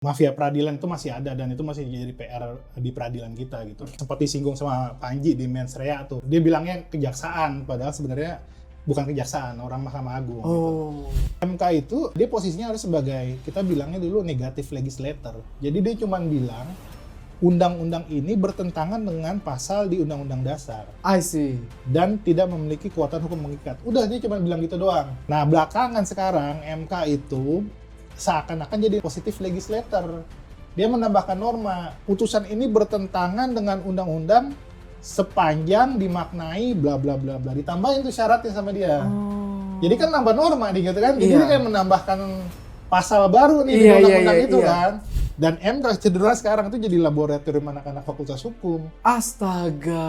Mafia peradilan itu masih ada dan itu masih jadi PR di peradilan kita gitu. Sempat disinggung sama Panji di Mens Rea tuh. Dia bilangnya kejaksaan, padahal sebenarnya bukan kejaksaan, orang Mahkamah Agung gitu. MK itu dia posisinya harus sebagai, kita bilangnya dulu negatif legislator. Jadi dia cuma bilang undang-undang ini bertentangan dengan pasal di Undang-Undang Dasar. I see. Dan tidak memiliki kekuatan hukum mengikat. Udah, dia cuma bilang gitu doang. Nah, belakangan sekarang MK itu seakan-akan jadi positif legislator. Dia menambahkan norma. Putusan ini bertentangan dengan undang-undang sepanjang dimaknai bla bla bla bla. Ditambahin tuh syaratnya sama dia. Jadi kan nambah norma nih gitu kan. Jadi dia kayak menambahkan pasal baru nih di undang-undang itu kan. Dan MK cedera sekarang itu jadi laboratorium anak-anak fakultas hukum. Astaga.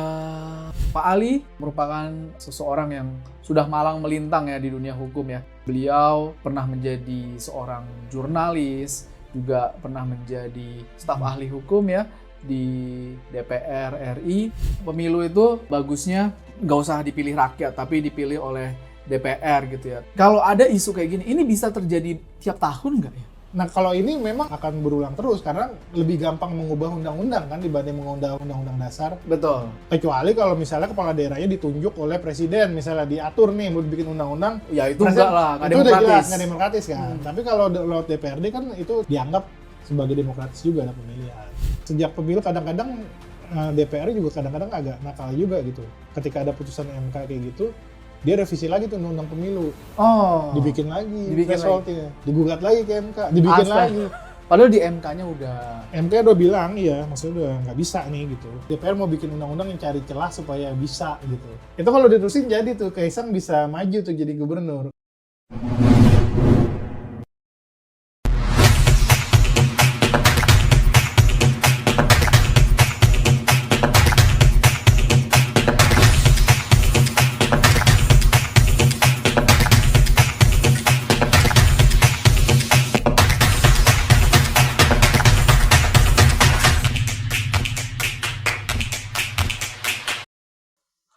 Pak Ali merupakan seseorang yang sudah malang melintang ya di dunia hukum ya. Beliau pernah menjadi seorang jurnalis, juga pernah menjadi staf ahli hukum ya di DPR RI. Pemilu itu bagusnya nggak usah dipilih rakyat, tapi dipilih oleh DPR gitu ya. Kalau ada isu kayak gini, ini bisa terjadi tiap tahun nggak ya? Nah, kalau ini memang akan berulang terus karena lebih gampang mengubah undang-undang kan dibanding mengubah undang-undang dasar. Betul. Kecuali kalau misalnya kepala daerahnya ditunjuk oleh presiden, misalnya diatur nih mau bikin undang-undang. Ya itu enggak lah, nggak itu demokratis. udah jelas nggak demokratis kan. Tapi kalau lewat DPRD kan itu dianggap sebagai demokratis juga ada pemilihan. Sejak pemilu kadang-kadang DPR juga kadang-kadang agak nakal juga gitu. Ketika ada putusan MK kayak gitu, dia revisi lagi tuh undang-undang pemilu. Dibikin lagi thresholdnya. Digugat lagi ke MK, dibikin lagi. Padahal di MK-nya udah... MK udah bilang, iya, maksudnya udah nggak bisa nih gitu. DPR mau bikin undang-undang yang cari celah supaya bisa gitu. Itu kalau diterusin jadi tuh, Kaisang bisa maju tuh jadi gubernur.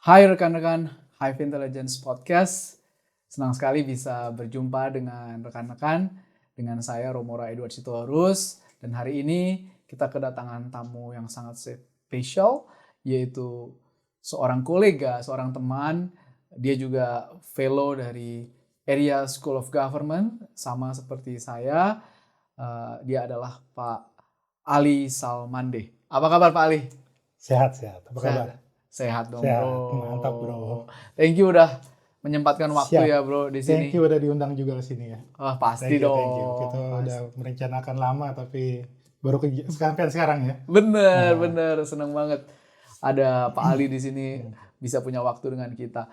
Hai rekan-rekan Hive Intelligence Podcast. Senang sekali bisa berjumpa dengan rekan-rekan. Dengan saya Romora Edward Sitorus. Dan hari ini kita kedatangan tamu yang sangat spesial, yaitu seorang kolega, seorang teman. Dia juga fellow dari Area School of Government, sama seperti saya. Dia adalah Pak Ali Salmande. Apa kabar Pak Ali? Sehat. Apa kabar? Sehat dong Sehat, bro. mantap bro. Thank you udah menyempatkan waktu ya bro di sini. Thank you udah diundang juga ke sini ya. Oh, pasti dong. Thank you. Kita udah merencanakan lama tapi baru sekarang ya. Bener, seneng banget ada Pak Ali di sini bisa punya waktu dengan kita.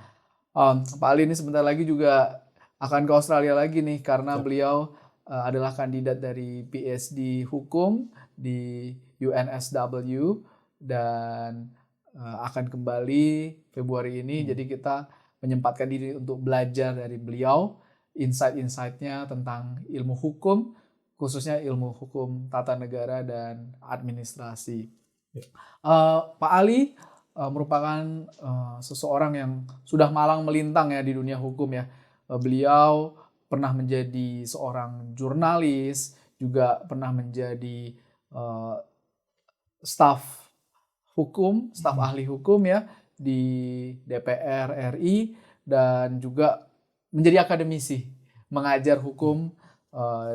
Pak Ali ini sebentar lagi juga akan ke Australia lagi nih karena beliau adalah kandidat dari PhD Hukum di UNSW dan akan kembali Februari ini. Jadi kita menyempatkan diri untuk belajar dari beliau insight-insightnya tentang ilmu hukum, khususnya ilmu hukum tata negara dan administrasi. Pak Ali merupakan seseorang yang sudah malang melintang ya di dunia hukum ya. Beliau pernah menjadi seorang jurnalis, juga pernah menjadi staf ahli hukum ya di DPR RI dan juga menjadi akademisi, mengajar hukum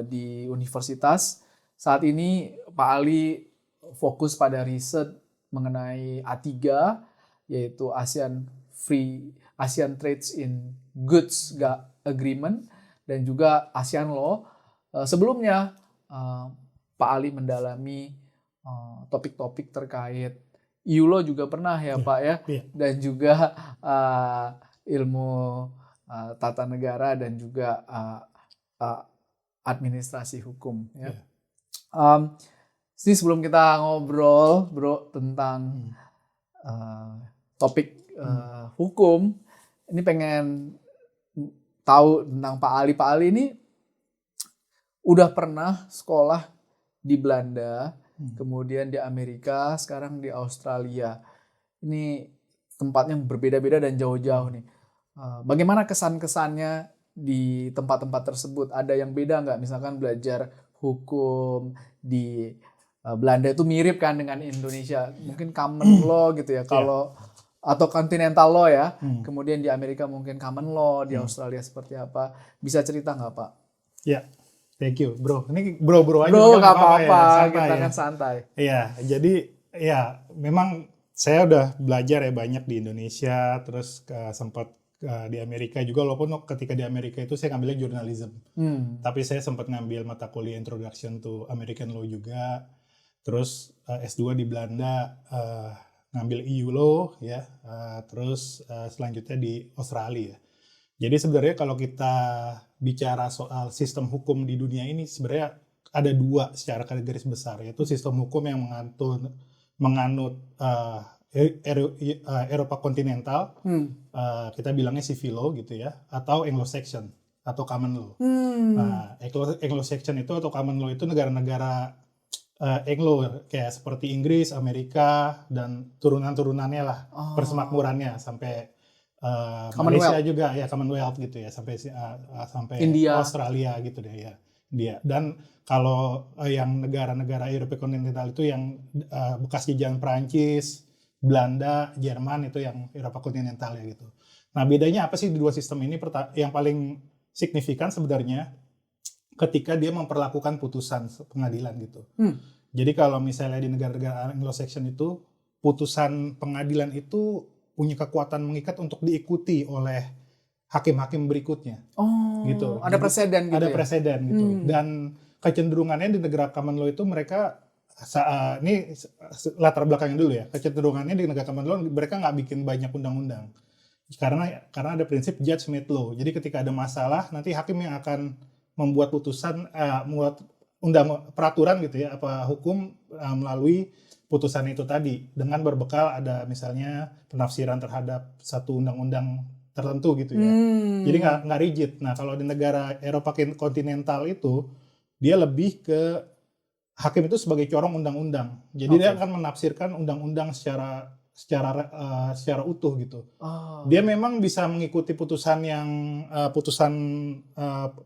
di universitas. Saat ini Pak Ali fokus pada riset mengenai A3 yaitu ASEAN Trades in Goods Agreement dan juga ASEAN Law. Sebelumnya Pak Ali mendalami topik-topik terkait IULO juga pernah ya Pak ya, dan juga ilmu tata negara dan juga administrasi hukum ya. Sebelum kita ngobrol bro tentang topik hukum, ini pengen tahu tentang Pak Ali. Pak Ali ini udah pernah sekolah di Belanda, kemudian di Amerika, sekarang di Australia. Ini tempatnya berbeda-beda dan jauh-jauh nih. Bagaimana kesan-kesannya di tempat-tempat tersebut? Ada yang beda nggak? Misalkan belajar hukum di Belanda itu mirip kan dengan Indonesia, mungkin common law gitu ya kalau atau continental law ya. Kemudian di Amerika mungkin common law, di Australia seperti apa? Bisa cerita nggak Pak? Ya, thank you bro. Ini bro aja. Bro, nggak nggak apa-apa, ya. kita ya. kan santai. Iya, jadi ya memang saya udah belajar ya banyak di Indonesia, terus sempat di Amerika juga, walaupun ketika di Amerika itu saya ngambilnya journalism. Tapi saya sempat ngambil mata kuliah Introduction to American Law juga. Terus S2 di Belanda, ngambil EU Law ya. Terus selanjutnya di Australia. Jadi sebenarnya kalau kita bicara soal sistem hukum di dunia ini sebenarnya ada dua secara garis besar, yaitu sistem hukum yang menganut Eropa kontinental, kita bilangnya civil law gitu ya, atau Anglo-Saxon atau common law. Nah, Anglo-Saxon itu atau common law itu negara-negara Anglo kayak seperti Inggris, Amerika, dan turunan-turunannya lah, persemakmurannya sampai Malaysia juga ya, Commonwealth gitu ya, sampai India, Australia gitu deh ya. Dan kalau yang negara-negara Eropa kontinental itu yang bekas jajahan Prancis, Belanda, Jerman, itu yang Eropa kontinental ya gitu. Nah, bedanya apa sih di dua sistem ini? Yang paling signifikan sebenarnya ketika dia memperlakukan putusan pengadilan gitu. Jadi kalau misalnya di negara-negara Anglo-Saxon itu putusan pengadilan itu punya kekuatan mengikat untuk diikuti oleh hakim-hakim berikutnya. Gitu. Ada presiden gitu. Ada presiden gitu. Dan kecenderungannya di negara common law itu mereka ini latar belakangnya dulu ya. Kecenderungannya di negara common law mereka nggak bikin banyak undang-undang. Karena ada prinsip judge made law. Jadi ketika ada masalah nanti hakim yang akan membuat putusan, membuat peraturan gitu ya, apa hukum melalui putusan itu tadi dengan berbekal ada misalnya penafsiran terhadap satu undang-undang tertentu gitu ya. Jadi nggak rigid. Nah kalau di negara Eropa kontinental itu dia lebih ke hakim itu sebagai corong undang-undang. Jadi dia akan menafsirkan undang-undang secara utuh gitu. Dia memang bisa mengikuti putusan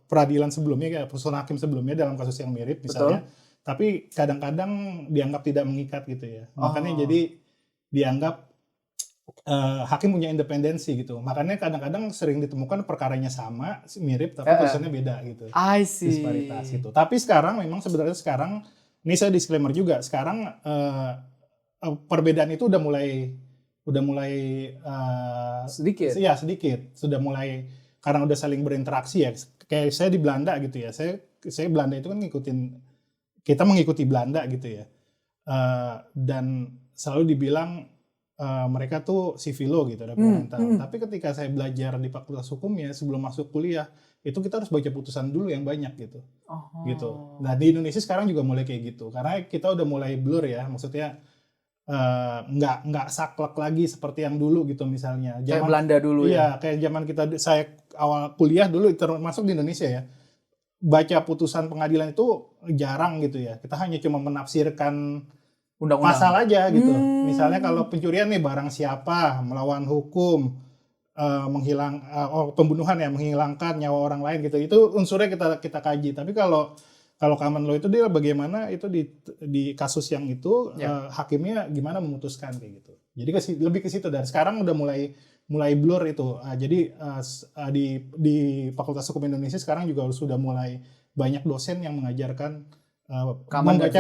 peradilan sebelumnya, kayak putusan hakim sebelumnya dalam kasus yang mirip misalnya. Betul. Tapi kadang-kadang dianggap tidak mengikat gitu ya. Makanya jadi dianggap hakim punya independensi gitu. Makanya kadang-kadang sering ditemukan perkaranya sama, mirip tapi putusannya beda gitu. I see. Disparitas gitu. Tapi sekarang memang sebenarnya ini saya disclaimer juga. Sekarang perbedaan itu udah mulai sedikit. Ya sedikit. Sudah mulai karena udah saling berinteraksi ya. Kayak saya di Belanda gitu ya. Saya Belanda itu kan kita mengikuti Belanda gitu ya. Dan selalu dibilang mereka tuh civil law gitu, ada pemerintah. Tapi ketika saya belajar di Fakultas Hukumnya sebelum masuk kuliah, itu kita harus baca putusan dulu yang banyak gitu. Gitu. Nah, di Indonesia sekarang juga mulai kayak gitu. Karena kita udah mulai blur ya, maksudnya nggak saklek lagi seperti yang dulu gitu misalnya. Kayak Belanda dulu ya. Kayak zaman saya awal kuliah dulu termasuk di Indonesia ya. Baca putusan pengadilan itu jarang gitu ya. Kita hanya cuma menafsirkan undang-undang pasal aja gitu. Misalnya kalau pencurian nih barang siapa, melawan hukum, pembunuhan ya, menghilangkan nyawa orang lain gitu. Itu unsurnya kita kaji. Tapi kalau common law itu dia bagaimana itu di kasus yang itu hakimnya gimana memutuskan kayak gitu. Jadi lebih ke situ, dan sekarang udah mulai blur itu. Jadi di Fakultas Hukum Indonesia sekarang juga sudah mulai banyak dosen yang mengajarkan membaca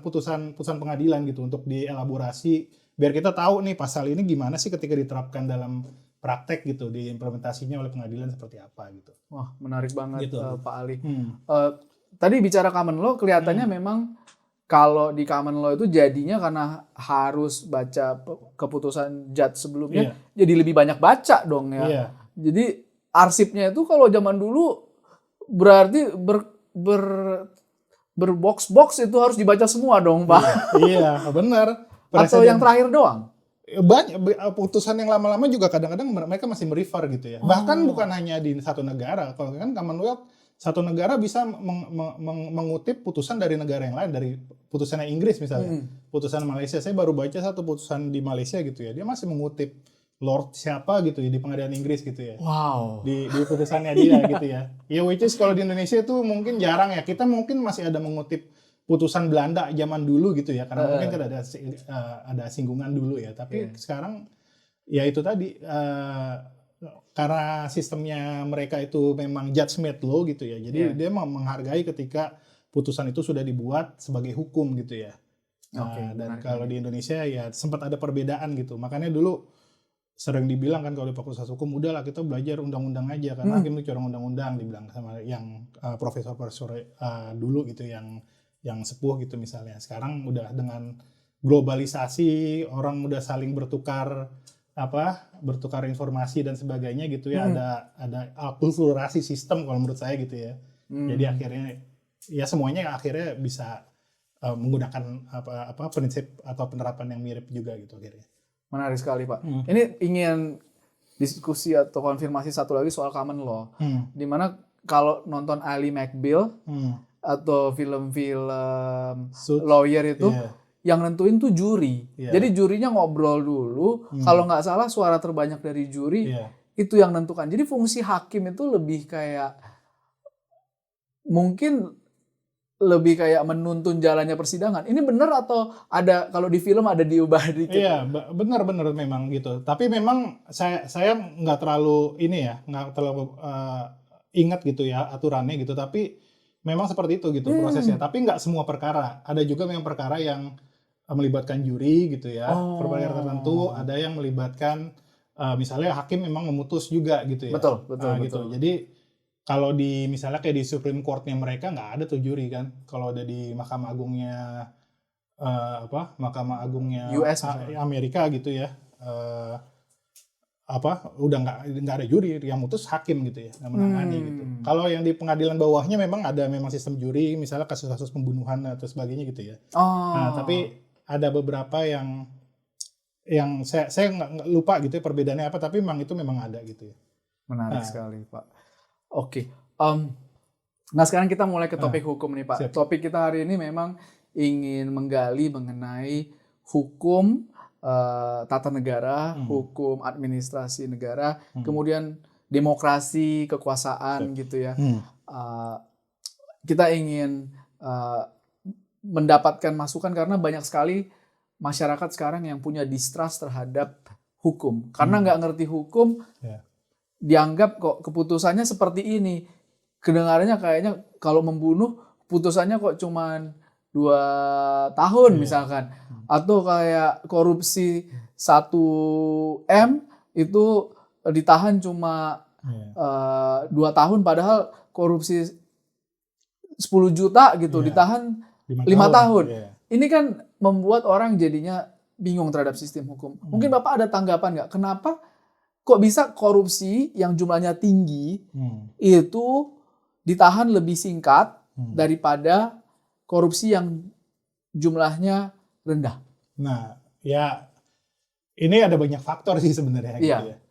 putusan pengadilan gitu untuk dielaborasi biar kita tahu nih pasal ini gimana sih ketika diterapkan dalam praktek gitu, diimplementasinya oleh pengadilan seperti apa gitu. Wah, menarik banget gitu. Pak Ali. Tadi bicara common law kelihatannya memang kalau di common law itu jadinya karena harus baca keputusan judge sebelumnya, jadi lebih banyak baca dong ya. Jadi arsipnya itu kalau zaman dulu berarti berbox-box itu harus dibaca semua dong, Pak. Iya, benar. Atau yang terakhir doang? Banyak putusan yang lama-lama juga kadang-kadang mereka masih merefer gitu ya. Bahkan bukan hanya di satu negara. Kalau kan Commonwealth, satu negara bisa mengutip putusan dari negara yang lain, dari putusannya Inggris misalnya. Putusan Malaysia, saya baru baca satu putusan di Malaysia gitu ya. Dia masih mengutip Lord siapa gitu ya di pengadilan Inggris gitu ya. Wow. Di putusannya dia gitu ya. Ya which is kalau di Indonesia itu mungkin jarang ya. Kita mungkin masih ada mengutip putusan Belanda zaman dulu gitu ya. Karena mungkin kan ada singgungan dulu ya. Tapi sekarang ya itu tadi karena sistemnya mereka itu memang judge-made law gitu ya. Jadi dia menghargai ketika putusan itu sudah dibuat sebagai hukum gitu ya. Dan kalau di Indonesia ya sempat ada perbedaan gitu. Makanya dulu sering dibilang kan kalau di Fakultas Hukum udahlah kita belajar undang-undang aja karena hakim itu corong undang-undang dibilang sama yang profesor-profesor dulu gitu yang sepuh gitu misalnya. Sekarang udah dengan globalisasi orang udah saling bertukar informasi dan sebagainya gitu ya. Ada akulturasi sistem kalau menurut saya gitu ya. Jadi akhirnya ya semuanya akhirnya bisa menggunakan prinsip atau penerapan yang mirip juga gitu akhirnya. Menarik sekali, Pak. Ini ingin diskusi atau konfirmasi satu lagi soal common law. Dimana kalau nonton Ali McBeal atau film-film lawyer itu, yang nentuin tuh juri. Jadi jurinya ngobrol dulu. Kalau nggak salah suara terbanyak dari juri itu yang nentukan. Jadi fungsi hakim itu lebih kayak mungkin lebih kayak menuntun jalannya persidangan. Ini benar atau ada kalau di film ada diubah dikit? Iya, benar memang gitu. Tapi memang saya nggak terlalu nggak terlalu ingat gitu ya aturannya gitu. Tapi memang seperti itu gitu prosesnya. Tapi nggak semua perkara. Ada juga memang perkara yang melibatkan juri gitu ya. Perkara tertentu ada yang melibatkan misalnya hakim memang memutus juga gitu ya. Betul. Gitu. Jadi kalau di misalnya kayak di Supreme Court-nya mereka nggak ada tuh juri kan. Kalau ada di Mahkamah Agungnya Mahkamah Agungnya US Amerika gitu ya. Udah nggak ada juri, yang mutus hakim gitu ya, yang menangani gitu. Kalau yang di pengadilan bawahnya memang ada sistem juri, misalnya kasus-kasus pembunuhan atau sebagainya gitu ya. Nah, tapi ada beberapa yang saya nggak lupa gitu ya perbedaannya apa, tapi memang itu memang ada gitu ya. Menarik sekali, Pak. Oke. Nah sekarang kita mulai ke topik hukum nih, Pak. Topik kita hari ini memang ingin menggali mengenai hukum tata negara, hukum administrasi negara, kemudian demokrasi, kekuasaan gitu ya. Kita ingin mendapatkan masukan karena banyak sekali masyarakat sekarang yang punya distrust terhadap hukum. Karena nggak ngerti hukum, dianggap kok keputusannya seperti ini. Kedengarannya kayaknya kalau membunuh putusannya kok cuman 2 tahun misalkan. Atau kayak korupsi 1M itu ditahan cuma 2 tahun padahal korupsi 10 juta gitu ditahan 5 tahun. Ini kan membuat orang jadinya bingung terhadap sistem hukum. Mungkin Bapak ada tanggapan nggak? Kenapa kok bisa korupsi yang jumlahnya tinggi itu ditahan lebih singkat daripada korupsi yang jumlahnya rendah? Nah, ya ini ada banyak faktor sih sebenarnya gitu ya.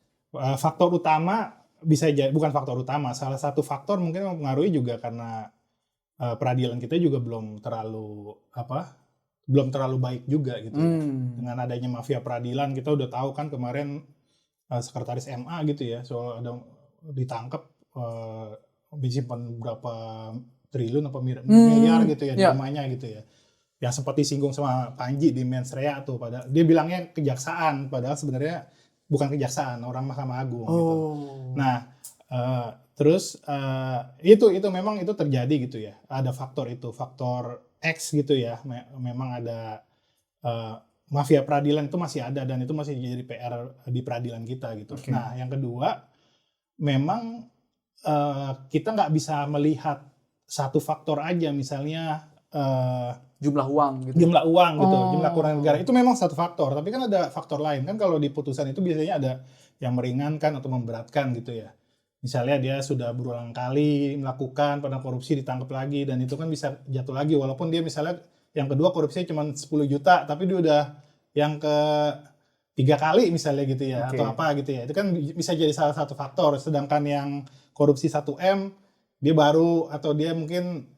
Faktor utama bisa jadi, bukan faktor utama, salah satu faktor mungkin mempengaruhi juga karena peradilan kita juga belum terlalu baik juga gitu ya. Dengan adanya mafia peradilan kita udah tahu kan kemarin sekretaris MA gitu ya, soal ada ditangkap disimpan berapa triliun apa miliar gitu ya di rumahnya gitu ya. Yang sempat disinggung sama Panji di Mensrea tuh, padahal dia bilangnya kejaksaan, padahal sebenarnya bukan kejaksaan, orang Mahkamah Agung gitu. Nah, terus itu memang itu terjadi gitu ya. Ada faktor X gitu ya. Memang ada mafia peradilan itu masih ada dan itu masih jadi PR di peradilan kita gitu. Nah, yang kedua, memang kita nggak bisa melihat satu faktor aja, misalnya jumlah uang gitu. Jumlah kerugian negara itu memang satu faktor, tapi kan ada faktor lain kan. Kalau di putusan itu biasanya ada yang meringankan atau memberatkan gitu ya. Misalnya dia sudah berulang kali melakukan pernah korupsi, ditangkap lagi, dan itu kan bisa jatuh lagi walaupun dia misalnya yang kedua korupsinya cuma 10 juta, tapi dia udah yang ke 3 kali misalnya gitu ya, atau apa gitu ya. Itu kan bisa jadi salah satu faktor. Sedangkan yang korupsi 1M, dia baru atau dia mungkin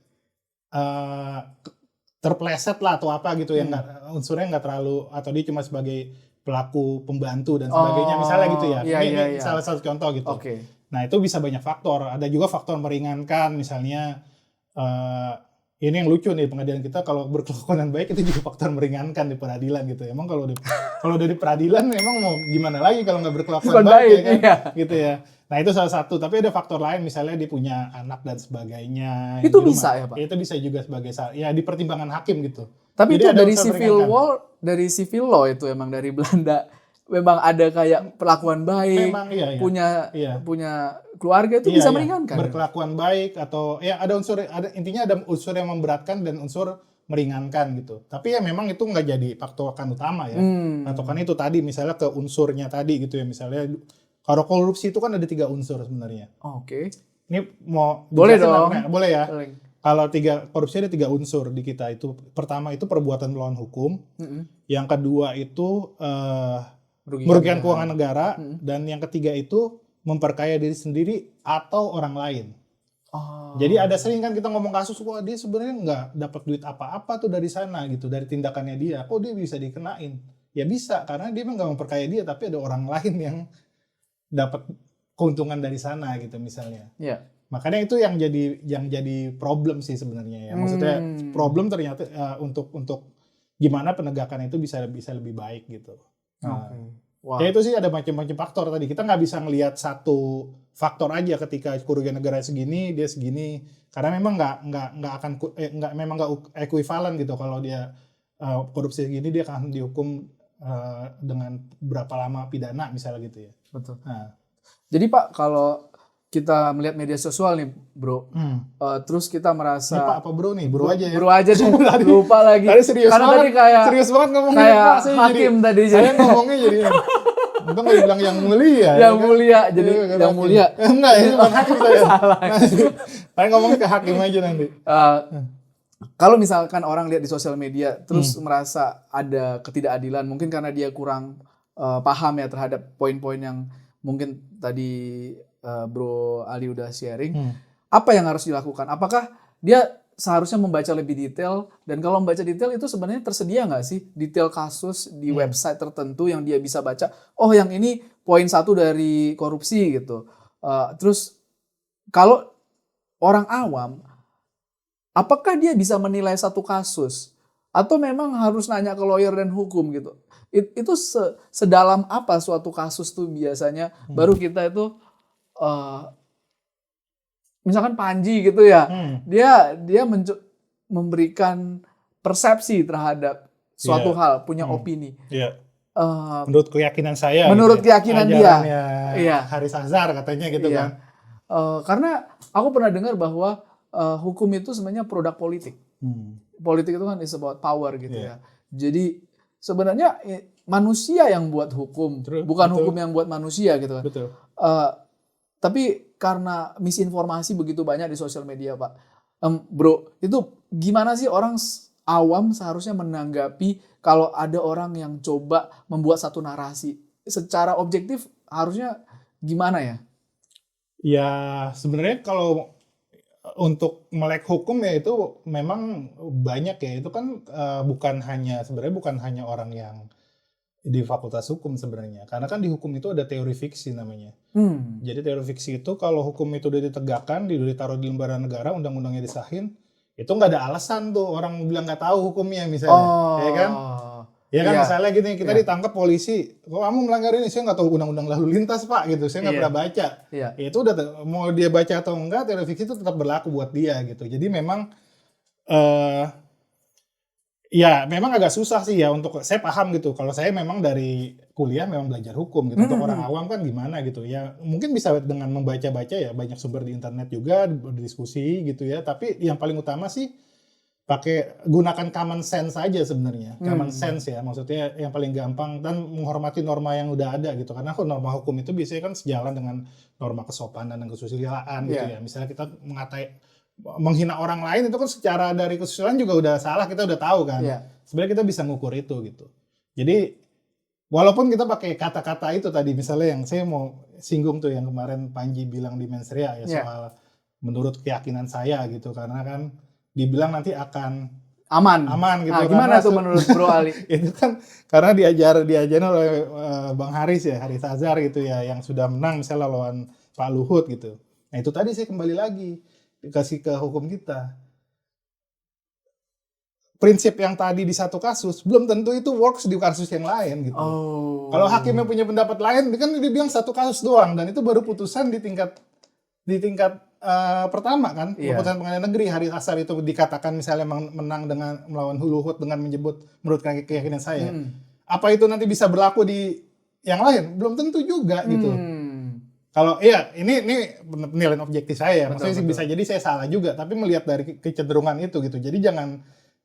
terpleset lah atau apa gitu, yang unsurnya nggak terlalu, atau dia cuma sebagai pelaku pembantu dan sebagainya, misalnya gitu ya. Iya, Ini iya. salah satu contoh gitu. Oke. Nah itu bisa banyak faktor. Ada juga faktor meringankan, misalnya ini yang lucu nih pengadilan kita kalau berkelakuan baik itu juga faktor meringankan di peradilan gitu. Emang kalau udah di peradilan emang mau gimana lagi kalau nggak berkelakuan baik ya kan? Iya. Gitu ya. Nah itu salah satu. Tapi ada faktor lain misalnya dia punya anak dan sebagainya. Itu di rumah. bisa ya Pak? Itu bisa juga sebagai ya di pertimbangan hakim gitu. Tapi Jadi itu ada dari unsur civil meringankan. dari civil law itu emang dari Belanda. Memang ada kayak perlakuan baik, Memang iya. punya keluarga itu bisa meringankan. Berkelakuan baik atau ya ada intinya ada unsur yang memberatkan dan unsur meringankan gitu. Tapi ya memang itu nggak jadi patokan utama ya. Patokan itu tadi misalnya ke unsurnya tadi gitu ya. Misalnya kalau korupsi itu kan ada 3 unsur sebenarnya. Oke. Ini mau Boleh dijelasin dong. boleh ya. Boleh. Kalau korupsi ada 3 unsur di kita itu. Pertama itu perbuatan melawan hukum. Yang kedua itu merugikan keuangan negara, dan yang ketiga itu memperkaya diri sendiri atau orang lain. Jadi ada sering kan kita ngomong kasus, wah dia sebenarnya nggak dapat duit apa-apa tuh dari sana gitu, dari tindakannya dia, kok dia bisa dikenain? Ya bisa, karena dia memang nggak memperkaya dia, tapi ada orang lain yang dapat keuntungan dari sana gitu misalnya. Iya. Makanya itu yang jadi problem sih sebenarnya ya. Maksudnya problem ternyata untuk gimana penegakan itu bisa lebih baik gitu. Wow. Ya itu sih ada macam-macam faktor tadi. Kita nggak bisa ngelihat satu faktor aja ketika kerugian negara segini dia segini, karena memang nggak ekuivalen gitu. Kalau dia korupsi segini dia akan dihukum dengan berapa lama pidana misalnya gitu ya. Betul. Nah. Jadi Pak, kalau kita melihat media sosial nih Bro, terus kita merasa ini Pak apa Bro nih? Bro aja ya. Bro aja deh. Lupa lagi. Tadi serius Karena banget. tadi kayak Serius banget ngomongnya kayak Pak. hakim tadi. Saya ngomongnya jadi untung nggak dibilang yang mulia. Yang mulia, jadi yang mulia. Enggak, ini bukan hakim saya. Salah. Saya ngomongnya ke hakim aja nanti. Kalau misalkan orang lihat di sosial media terus merasa ada ketidakadilan, mungkin karena dia kurang paham ya terhadap poin-poin yang mungkin tadi Bro Ali udah sharing, apa yang harus dilakukan? Apakah dia seharusnya membaca lebih detail? Dan kalau membaca detail itu sebenarnya tersedia nggak sih detail kasus di website tertentu yang dia bisa baca? Oh yang ini poin 1 dari korupsi gitu. Terus kalau orang awam, apakah dia bisa menilai satu kasus? Atau memang harus nanya ke lawyer dan hukum gitu? Itu sedalam apa suatu kasus tuh biasanya? Baru kita itu misalkan Panji gitu ya, dia memberikan persepsi terhadap suatu hal, punya opini. Menurut keyakinan saya. Menurut keyakinan dia. Haris Azhar katanya gitu kan. Karena aku pernah dengar bahwa hukum itu sebenarnya produk politik. Politik itu kan is about power gitu ya. Jadi sebenarnya manusia yang buat hukum, bukan hukum yang buat manusia gitu kan. Betul. Tapi karena misinformasi begitu banyak di sosial media Pak, Bro, itu gimana sih orang awam seharusnya menanggapi kalau ada orang yang coba membuat satu narasi? Secara objektif harusnya gimana ya? Ya sebenarnya kalau untuk melek hukum ya itu memang banyak ya. Itu kan bukan hanya orang yang di fakultas hukum sebenarnya, karena kan di hukum itu ada teori fiksi namanya. Jadi teori fiksi itu kalau hukum itu udah ditegakkan, ditaruh di lembaran negara, undang-undangnya disahin, itu nggak ada alasan tuh orang bilang nggak tahu hukumnya misalnya, ya kan? Ya kan misalnya gini, kita ditangkap polisi, kok kamu melanggar ini, saya nggak tahu undang-undang lalu lintas Pak gitu, saya nggak pernah baca. Ya itu udah mau dia baca atau enggak, teori fiksi itu tetap berlaku buat dia gitu. Jadi memang ya memang agak susah sih ya untuk saya paham gitu. Kalau saya memang dari kuliah memang belajar hukum gitu. Untuk orang awam kan gimana gitu ya. Mungkin bisa dengan membaca-baca ya, banyak sumber di internet juga berdiskusi gitu ya. Tapi yang paling utama sih gunakan common sense aja sebenarnya. Common sense ya, maksudnya yang paling gampang dan menghormati norma yang udah ada gitu. Karena norma hukum itu biasanya kan sejalan dengan norma kesopanan dan kesusilaan gitu ya. Misalnya kita menghina orang lain itu kan secara dari kesusilaan juga udah salah, kita udah tahu kan. Sebenarnya kita bisa ngukur itu gitu. Jadi walaupun kita pakai kata-kata itu tadi, misalnya yang saya mau singgung tuh yang kemarin Panji bilang di Mensrea ya soal menurut keyakinan saya gitu, karena kan dibilang nanti akan aman gitu. Nah, gimana tuh menurut Bro Ali? Itu kan karena diajarin oleh Bang Haris Azhar gitu ya, yang sudah menang misalnya lawan Pak Luhut gitu. Nah itu tadi saya kembali lagi dikasih ke hukum kita. Prinsip yang tadi di satu kasus belum tentu itu works di kasus yang lain gitu. Kalau hakimnya punya pendapat lain, kan dia bilang satu kasus doang, dan itu baru putusan di tingkat pertama kan, putusan pengadilan negeri. Haris Azhar itu dikatakan misalnya menang dengan melawan Luhut dengan menyebut menurut keyakinan saya. Apa itu nanti bisa berlaku di yang lain? Belum tentu juga gitu. Kalau ini penilaian objektif saya, maksudnya sih bisa jadi saya salah juga, tapi melihat dari kecenderungan itu gitu. Jadi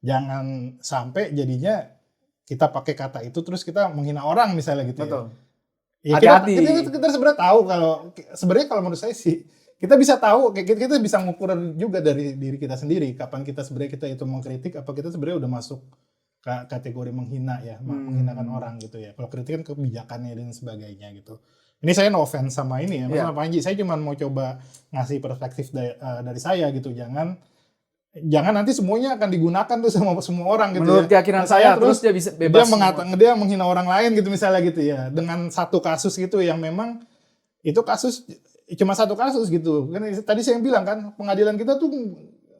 jangan sampai jadinya kita pakai kata itu terus kita menghina orang misalnya gitu. Betul. Ya, hati-hati. Kita sebenarnya tahu kalau menurut saya sih kita bisa tahu, kita bisa mengukur juga dari diri kita sendiri kapan kita sebenarnya kita itu mengkritik, apa kita sebenarnya udah masuk ke kategori menghina ya, menghinakan orang gitu ya. Kalau kritik kan kebijakannya dan sebagainya gitu. Ini saya no offense sama ini ya, Mas Panji. Saya cuma mau coba ngasih perspektif dari saya gitu. Jangan nanti semuanya akan digunakan tuh sama semua orang gitu. Menurut keyakinan saya terus dia bisa bebas. Dia menghina orang lain gitu misalnya gitu ya. Dengan satu kasus gitu yang memang itu kasus cuma satu kasus gitu. Kan tadi saya bilang kan pengadilan kita tuh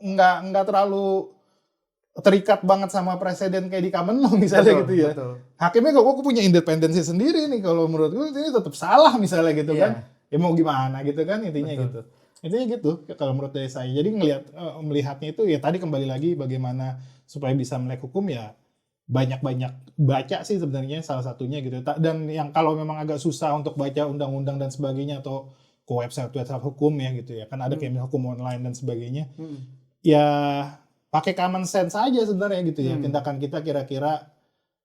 nggak terlalu terikat banget sama presiden kayak di Common Law misalnya gitu ya. Betul. Hakimnya kok punya independensi sendiri nih, kalau menurut gue ini tetap salah misalnya gitu kan. Ya mau gimana gitu kan intinya gitu. Intinya gitu kalau menurut saya. Jadi melihatnya itu ya tadi kembali lagi bagaimana supaya bisa melek hukum ya banyak-banyak baca sih sebenarnya salah satunya gitu. Dan yang kalau memang agak susah untuk baca undang-undang dan sebagainya atau ke website hukum ya gitu ya. Kan ada kayak hukum online dan sebagainya. Ya pakai common sense aja sebenarnya gitu ya tindakan kita kira-kira.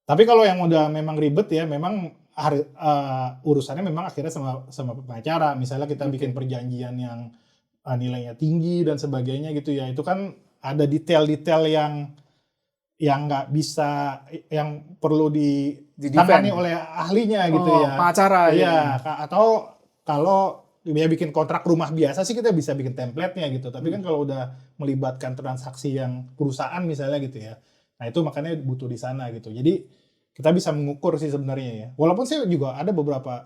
Tapi kalau yang udah memang ribet ya memang urusannya memang akhirnya sama pengacara. Misalnya kita bikin perjanjian yang nilainya tinggi dan sebagainya gitu ya. Itu kan ada detail-detail yang nggak bisa, yang perlu ditangani oleh ahlinya gitu ya. Pengacara ya. Atau kalau ya bikin kontrak rumah biasa sih kita bisa bikin template-nya gitu. Tapi kan kalau udah melibatkan transaksi yang perusahaan misalnya gitu ya. Nah itu makanya butuh di sana gitu. Jadi kita bisa mengukur sih sebenarnya ya. Walaupun saya juga ada beberapa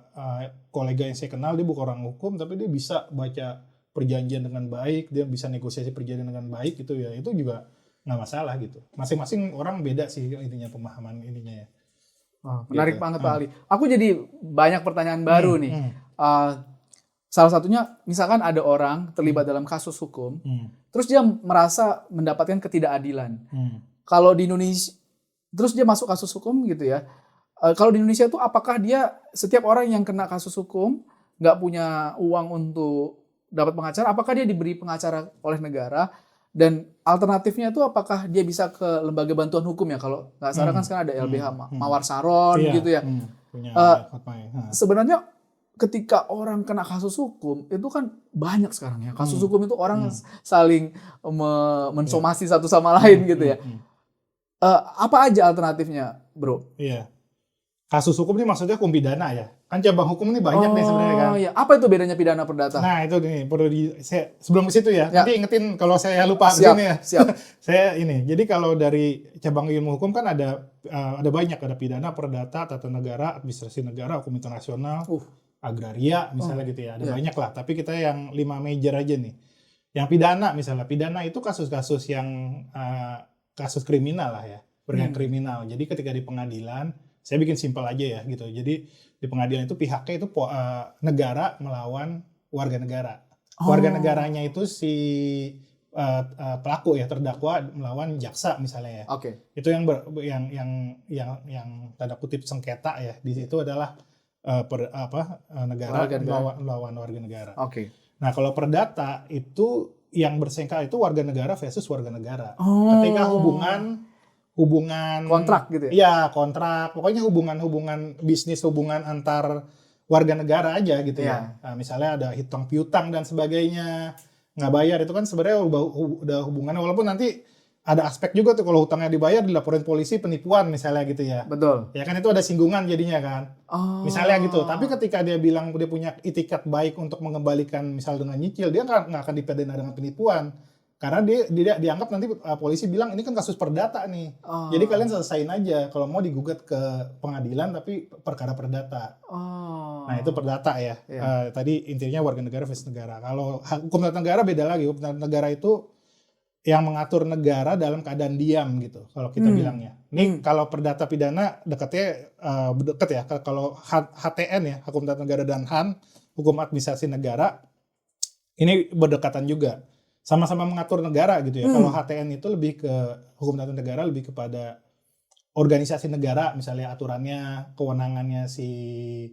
kolega yang saya kenal, dia bukan orang hukum tapi dia bisa baca perjanjian dengan baik, dia bisa negosiasi perjanjian dengan baik gitu ya. Itu juga nggak masalah gitu. Masing-masing orang beda sih intinya pemahaman ininya ya. Menarik banget Pak Ali. Aku jadi banyak pertanyaan baru nih. Salah satunya misalkan ada orang terlibat dalam kasus hukum, terus dia merasa mendapatkan ketidakadilan. Kalau di Indonesia, terus dia masuk kasus hukum gitu ya. Kalau di Indonesia itu apakah dia setiap orang yang kena kasus hukum nggak punya uang untuk dapat pengacara, apakah dia diberi pengacara oleh negara? Dan alternatifnya itu apakah dia bisa ke lembaga bantuan hukum ya? Kalau nggak salah kan sekarang ada LBH Mawar Saron gitu ya. Sebenarnya ketika orang kena kasus hukum itu kan banyak sekarang ya. Kasus hukum itu orang saling mensomasi satu sama lain gitu ya. Apa aja alternatifnya, Bro? Iya. Kasus hukum ini maksudnya hukum pidana ya. Kan cabang hukum ini banyak nih sebenarnya kan. Iya. Apa itu bedanya pidana perdata? Nah itu nih perlu sebelum ke situ ya. Nanti ingetin kalau saya lupa siap, begini ya. Siap. Saya ini. Jadi kalau dari cabang ilmu hukum kan ada banyak, ada pidana, perdata, tata negara, administrasi negara, hukum internasional, agraria misalnya gitu ya. Ada banyak lah. Tapi kita yang 5 major aja nih. Yang pidana misalnya. Pidana itu kasus-kasus yang kasus kriminal lah ya. Berkaitan kriminal. Jadi ketika di pengadilan, saya bikin simpel aja ya gitu. Jadi di pengadilan itu pihaknya itu negara melawan warga negara. Warga negaranya itu si pelaku ya, terdakwa melawan jaksa misalnya ya. Itu yang tanda kutip sengketa ya. Di situ adalah negara melawan warga negara. Nah kalau perdata itu yang bersengketa itu warga negara versus warga negara. Ketika hubungan kontrak gitu ya? Iya, kontrak. Pokoknya hubungan bisnis, hubungan antar warga negara aja gitu ya. Nah, misalnya ada hitang piutang dan sebagainya, nggak bayar, itu kan sebenarnya udah hubungannya. Walaupun nanti ada aspek juga tuh kalau hutangnya dibayar dilaporin polisi penipuan misalnya gitu ya. Betul. Ya kan itu ada singgungan jadinya kan. Misalnya gitu. Tapi ketika dia bilang dia punya itikat baik untuk mengembalikan misal dengan nyicil, dia nggak akan dipidana dengan penipuan. Karena dia dianggap nanti polisi bilang ini kan kasus perdata nih. Oh. Jadi kalian selesain aja kalau mau digugat ke pengadilan tapi perkara perdata. Oh. Nah itu perdata ya. Iya. Tadi intinya warga negara versus negara. Kalau hukum tata negara beda lagi. Hukum tata negara itu yang mengatur negara dalam keadaan diam gitu. Kalau kita bilangnya. Ini kalau perdata pidana dekatnya deket ya. Kalau HTN ya, hukum tata negara dan HAN, hukum administrasi negara, ini berdekatan juga. Sama-sama mengatur negara gitu ya. Kalau HTN itu lebih ke hukum tata negara lebih kepada organisasi negara, misalnya aturannya, kewenangannya si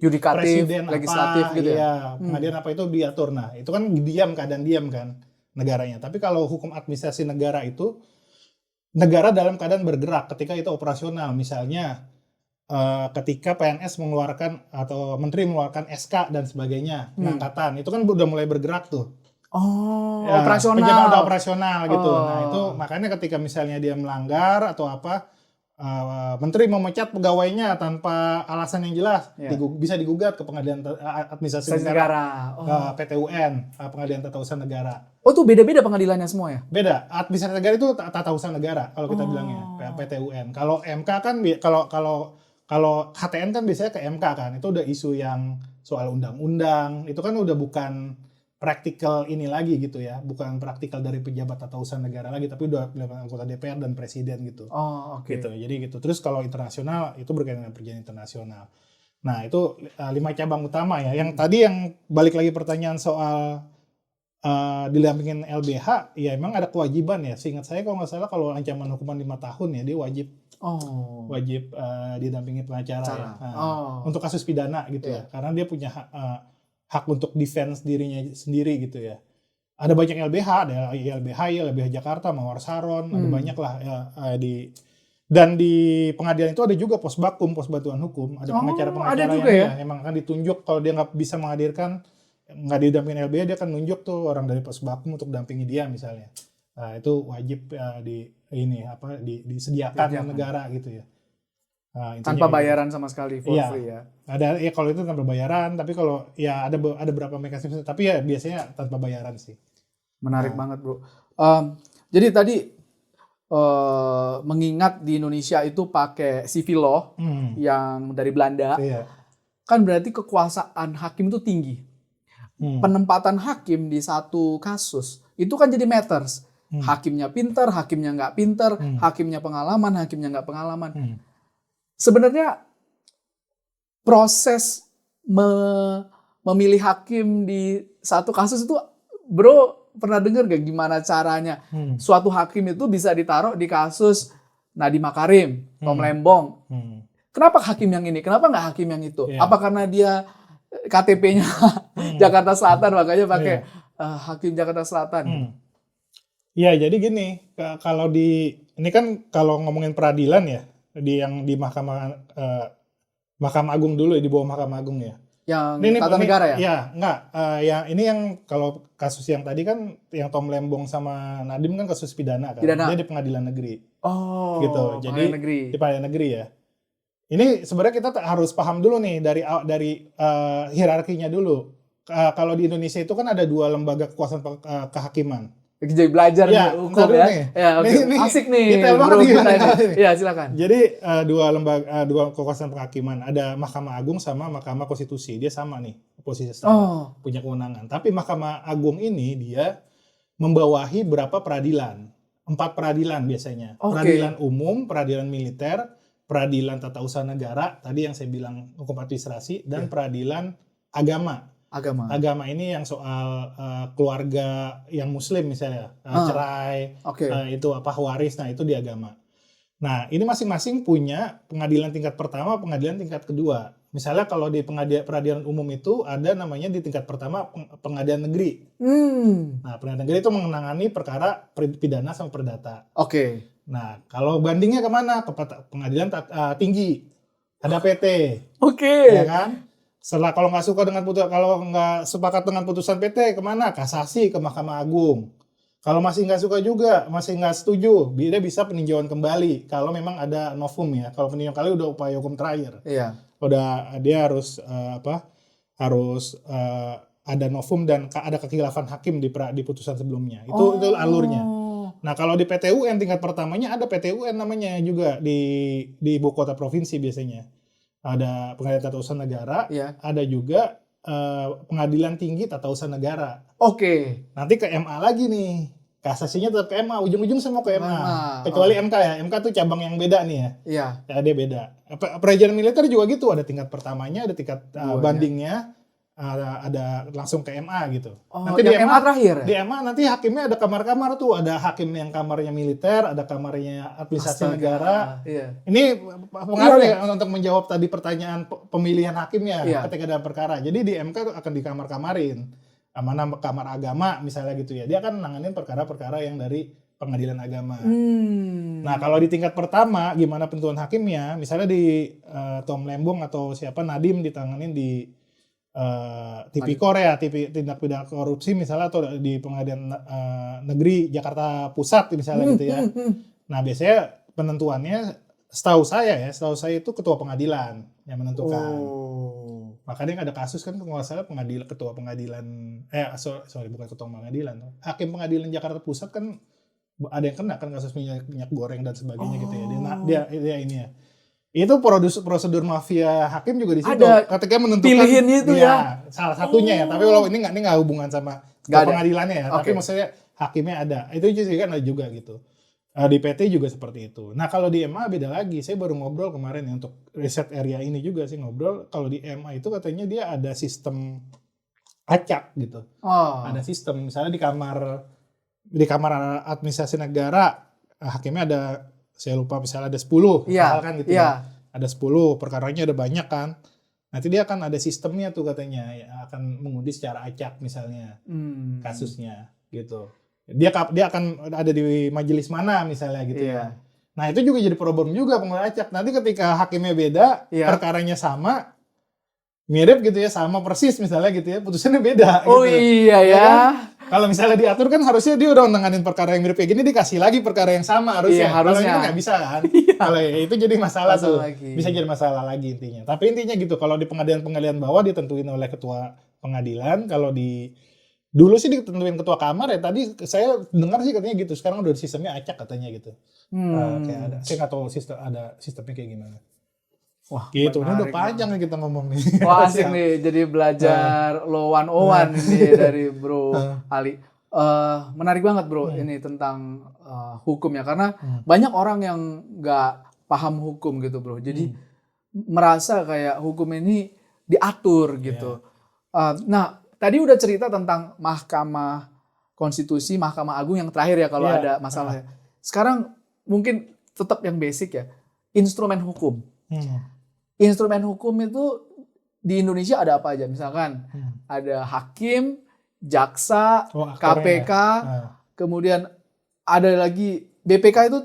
Yudikatif, presiden legislatif apa, gitu ya. iya, pengadilan apa itu diatur. Nah, itu kan diam, keadaan diam kan negaranya. Tapi kalau hukum administrasi negara itu negara dalam keadaan bergerak ketika itu operasional. Misalnya ketika PNS mengeluarkan atau menteri mengeluarkan SK dan sebagainya, pengangkatan, itu kan udah mulai bergerak tuh. Oh, Ya, operasional. pejabat udah operasional gitu. Oh. Nah itu makanya ketika misalnya dia melanggar atau apa, menteri memecat pegawainya tanpa alasan yang jelas, bisa digugat ke pengadilan administrasi negara, PT UN, pengadilan tata usaha negara. Oh tuh beda-beda pengadilannya semua ya? Beda. Administrasi negara itu tata usaha negara kalau kita bilangnya, PT UN. Kalau MK kan kalau HTN kan biasanya ke MK kan, itu udah isu yang soal undang-undang, itu kan udah bukan praktikal ini lagi gitu ya, bukan praktikal dari pejabat tata usaha negara lagi, tapi udah anggota DPR dan presiden gitu. Oh, oke. Gitu. Jadi gitu. Terus kalau internasional itu berkaitan dengan perjanjian internasional. Nah itu 5 cabang utama ya. Yang tadi yang balik lagi pertanyaan soal didampingin LBH, ya emang ada kewajiban ya. Seingat saya kalau nggak salah kalau ancaman hukuman 5 tahun ya dia wajib didampingi pengacara ya. Untuk kasus pidana gitu ya. Karena dia punya hak untuk defense dirinya sendiri gitu ya. Ada banyak LBH, ada LBH Jakarta, Mawar Saron, ada banyak lah ya, dan di pengadilan itu ada juga pos bantuan hukum, ada pengacara-pengacara ada juga yang emang akan ditunjuk kalau dia nggak bisa menghadirkan, nggak didampingin LBH, dia akan nunjuk tuh orang dari pos bakum untuk dampingi dia misalnya. Nah, itu wajib disediakan negara gitu ya. Nah, tanpa bayaran sama sekali, for free ya. Ada ya kalau itu tanpa bayaran, tapi kalau ya ada beberapa mekanisme, tapi ya biasanya tanpa bayaran sih. Menarik banget bro. Jadi tadi mengingat di Indonesia itu pakai civil law yang dari Belanda, kan berarti kekuasaan hakim itu tinggi. Penempatan hakim di satu kasus itu kan jadi matters. Hakimnya pinter, hakimnya nggak pinter, hakimnya pengalaman, hakimnya nggak pengalaman. Sebenarnya proses memilih hakim di satu kasus itu, bro pernah dengar gak gimana caranya suatu hakim itu bisa ditaruh di kasus Nadiem Makarim, Tom Lembong. Kenapa hakim yang ini? Kenapa nggak hakim yang itu? Apa karena dia KTP-nya Jakarta Selatan makanya pakai hakim Jakarta Selatan? Ya jadi gini, kalau ini kan kalau ngomongin peradilan ya, di Mahkamah Agung dulu ya, di bawah Mahkamah Agung ya. Yang tata negara ya? Ya, enggak. Ini yang kalau kasus yang tadi kan yang Tom Lembong sama Nadiem kan kasus pidana kan. Dia di pengadilan negeri. Oh, gitu. Jadi di pengadilan negeri ya. Ini sebenarnya kita harus paham dulu nih dari hierarkinya dulu. Kalau di Indonesia itu kan ada 2 lembaga kekuasaan kehakiman. Jadi belajar hukum ya. Ya, okay. Asik nih. Bro, ya, silakan. Jadi dua kekuasaan penghakiman, ada Mahkamah Agung sama Mahkamah Konstitusi. Dia sama nih, posisi sama, punya kewenangan. Tapi Mahkamah Agung ini dia membawahi berapa peradilan? 4 peradilan biasanya. Peradilan umum, peradilan militer, peradilan tata usaha negara, tadi yang saya bilang hukum administrasi, dan peradilan agama. Agama ini yang soal keluarga yang muslim misalnya, cerai, itu apa waris, nah itu di agama. Nah ini masing-masing punya pengadilan tingkat pertama, pengadilan tingkat kedua. Misalnya kalau di peradilan umum itu ada namanya di tingkat pertama pengadilan negeri. Nah pengadilan negeri itu menangani perkara pidana sama perdata. Nah kalau bandingnya kemana? Ke pengadilan tinggi, ada PT. Ya kan? Setelah kalau nggak suka dengan kalau nggak sepakat dengan putusan PT kemana? Kasasi ke Mahkamah Agung. Kalau masih nggak suka juga, masih nggak setuju, dia bisa peninjauan kembali. Kalau memang ada novum ya. Kalau peninjauan kembali udah upaya hukum terakhir. Udah dia harus ada novum dan ada kekhilafan hakim di putusan sebelumnya. Itu alurnya. Nah, kalau di PT UN tingkat pertamanya ada PT UN namanya juga di ibu kota provinsi biasanya. Ada Pengadilan Tata Usaha Negara, ada juga Pengadilan Tinggi Tata Usaha Negara. Oke. Nanti ke MA lagi nih. Kasasinya tetap ke MA, ujung-ujung semua ke MA. Kecuali MK ya. MK tuh cabang yang beda nih ya. Iya. Ya, dia beda. Peradilan militer juga gitu, ada tingkat pertamanya, ada tingkat bandingnya. Ada langsung ke MA gitu. Nanti di MA terakhir ya? Di MA nanti hakimnya ada kamar-kamar tuh, ada hakim yang kamarnya militer, ada kamarnya administrasi negara. Ini pengaruh ya untuk menjawab tadi pertanyaan pemilihan hakimnya ketika dalam perkara. Jadi di MK tuh akan dikamar-kamarin. Mana kamar agama misalnya gitu ya. Dia akan nanganin perkara-perkara yang dari pengadilan agama. Nah, kalau di tingkat pertama gimana penentuan hakimnya? Misalnya di Tom Lembong atau siapa Nadim ditanganin di Tipikor ya, tindak pidana korupsi misalnya, atau di Pengadilan Negeri Jakarta Pusat misalnya gitu ya. Nah, biasanya penentuannya setahu saya itu ketua pengadilan yang menentukan. Makanya ada kasus kan kalau nggak salah ketua pengadilan bukan ketua pengadilan, hakim pengadilan Jakarta Pusat kan ada yang kena kan kasus minyak goreng dan sebagainya gitu ya. Dia ini ya. Itu prosedur mafia hakim juga di situ. Ketika menentukan pilihannya itu ya. Salah satunya ya. Tapi kalau ini nggak hubungan sama pengadilannya ya. Tapi maksudnya hakimnya ada. Itu juga kan ada juga gitu. Di PT juga seperti itu. Nah, kalau di MA beda lagi. Saya baru ngobrol kemarin ya untuk riset area ini juga sih ngobrol. Kalau di MA itu katanya dia ada sistem acak gitu. Ada sistem. Misalnya di kamar administrasi negara hakimnya ada, saya lupa misalnya ada 10 misalkan gitu ya. Ada 10, perkaranya ada banyak kan. Nanti dia akan ada sistemnya tuh katanya, ya, akan mengundi secara acak misalnya kasusnya gitu. Dia akan ada di majelis mana misalnya gitu ya. Nah, itu juga jadi problem juga pengundi acak. Nanti ketika hakimnya beda, perkaranya sama, mirip gitu ya, sama persis misalnya gitu ya, putusannya beda gitu. Iya ya. Kan? Kalau misalnya diatur kan harusnya dia udah nanganin perkara yang mirip kayak gini, dikasih lagi perkara yang sama harusnya. Kalau ini nggak bisa kan. Kalau itu jadi masalah tuh. Bisa jadi masalah lagi intinya. Tapi intinya gitu, kalau di pengadilan bawah ditentuin oleh ketua pengadilan, kalau dulu sih ditentuin ketua kamar ya. Tadi saya dengar sih katanya gitu. Sekarang udah sistemnya acak katanya gitu. Kayak ada. Saya nggak tahu ada sistemnya kayak gimana. Wah, gitu. Ini udah panjang nih kita ngomong nih. Wah, asik nih. Jadi belajar law 101 ini dari Bro Ali. Menarik banget Bro ini tentang hukum ya. Karena banyak orang yang nggak paham hukum gitu Bro. Jadi merasa kayak hukum ini diatur gitu. Nah, tadi udah cerita tentang Mahkamah Konstitusi, Mahkamah Agung yang terakhir ya kalau ada masalah. Sekarang mungkin tetap yang basic ya. Instrumen hukum. Instrumen hukum itu di Indonesia ada apa aja? Misalkan ada hakim, jaksa, KPK, kemudian ada lagi BPK itu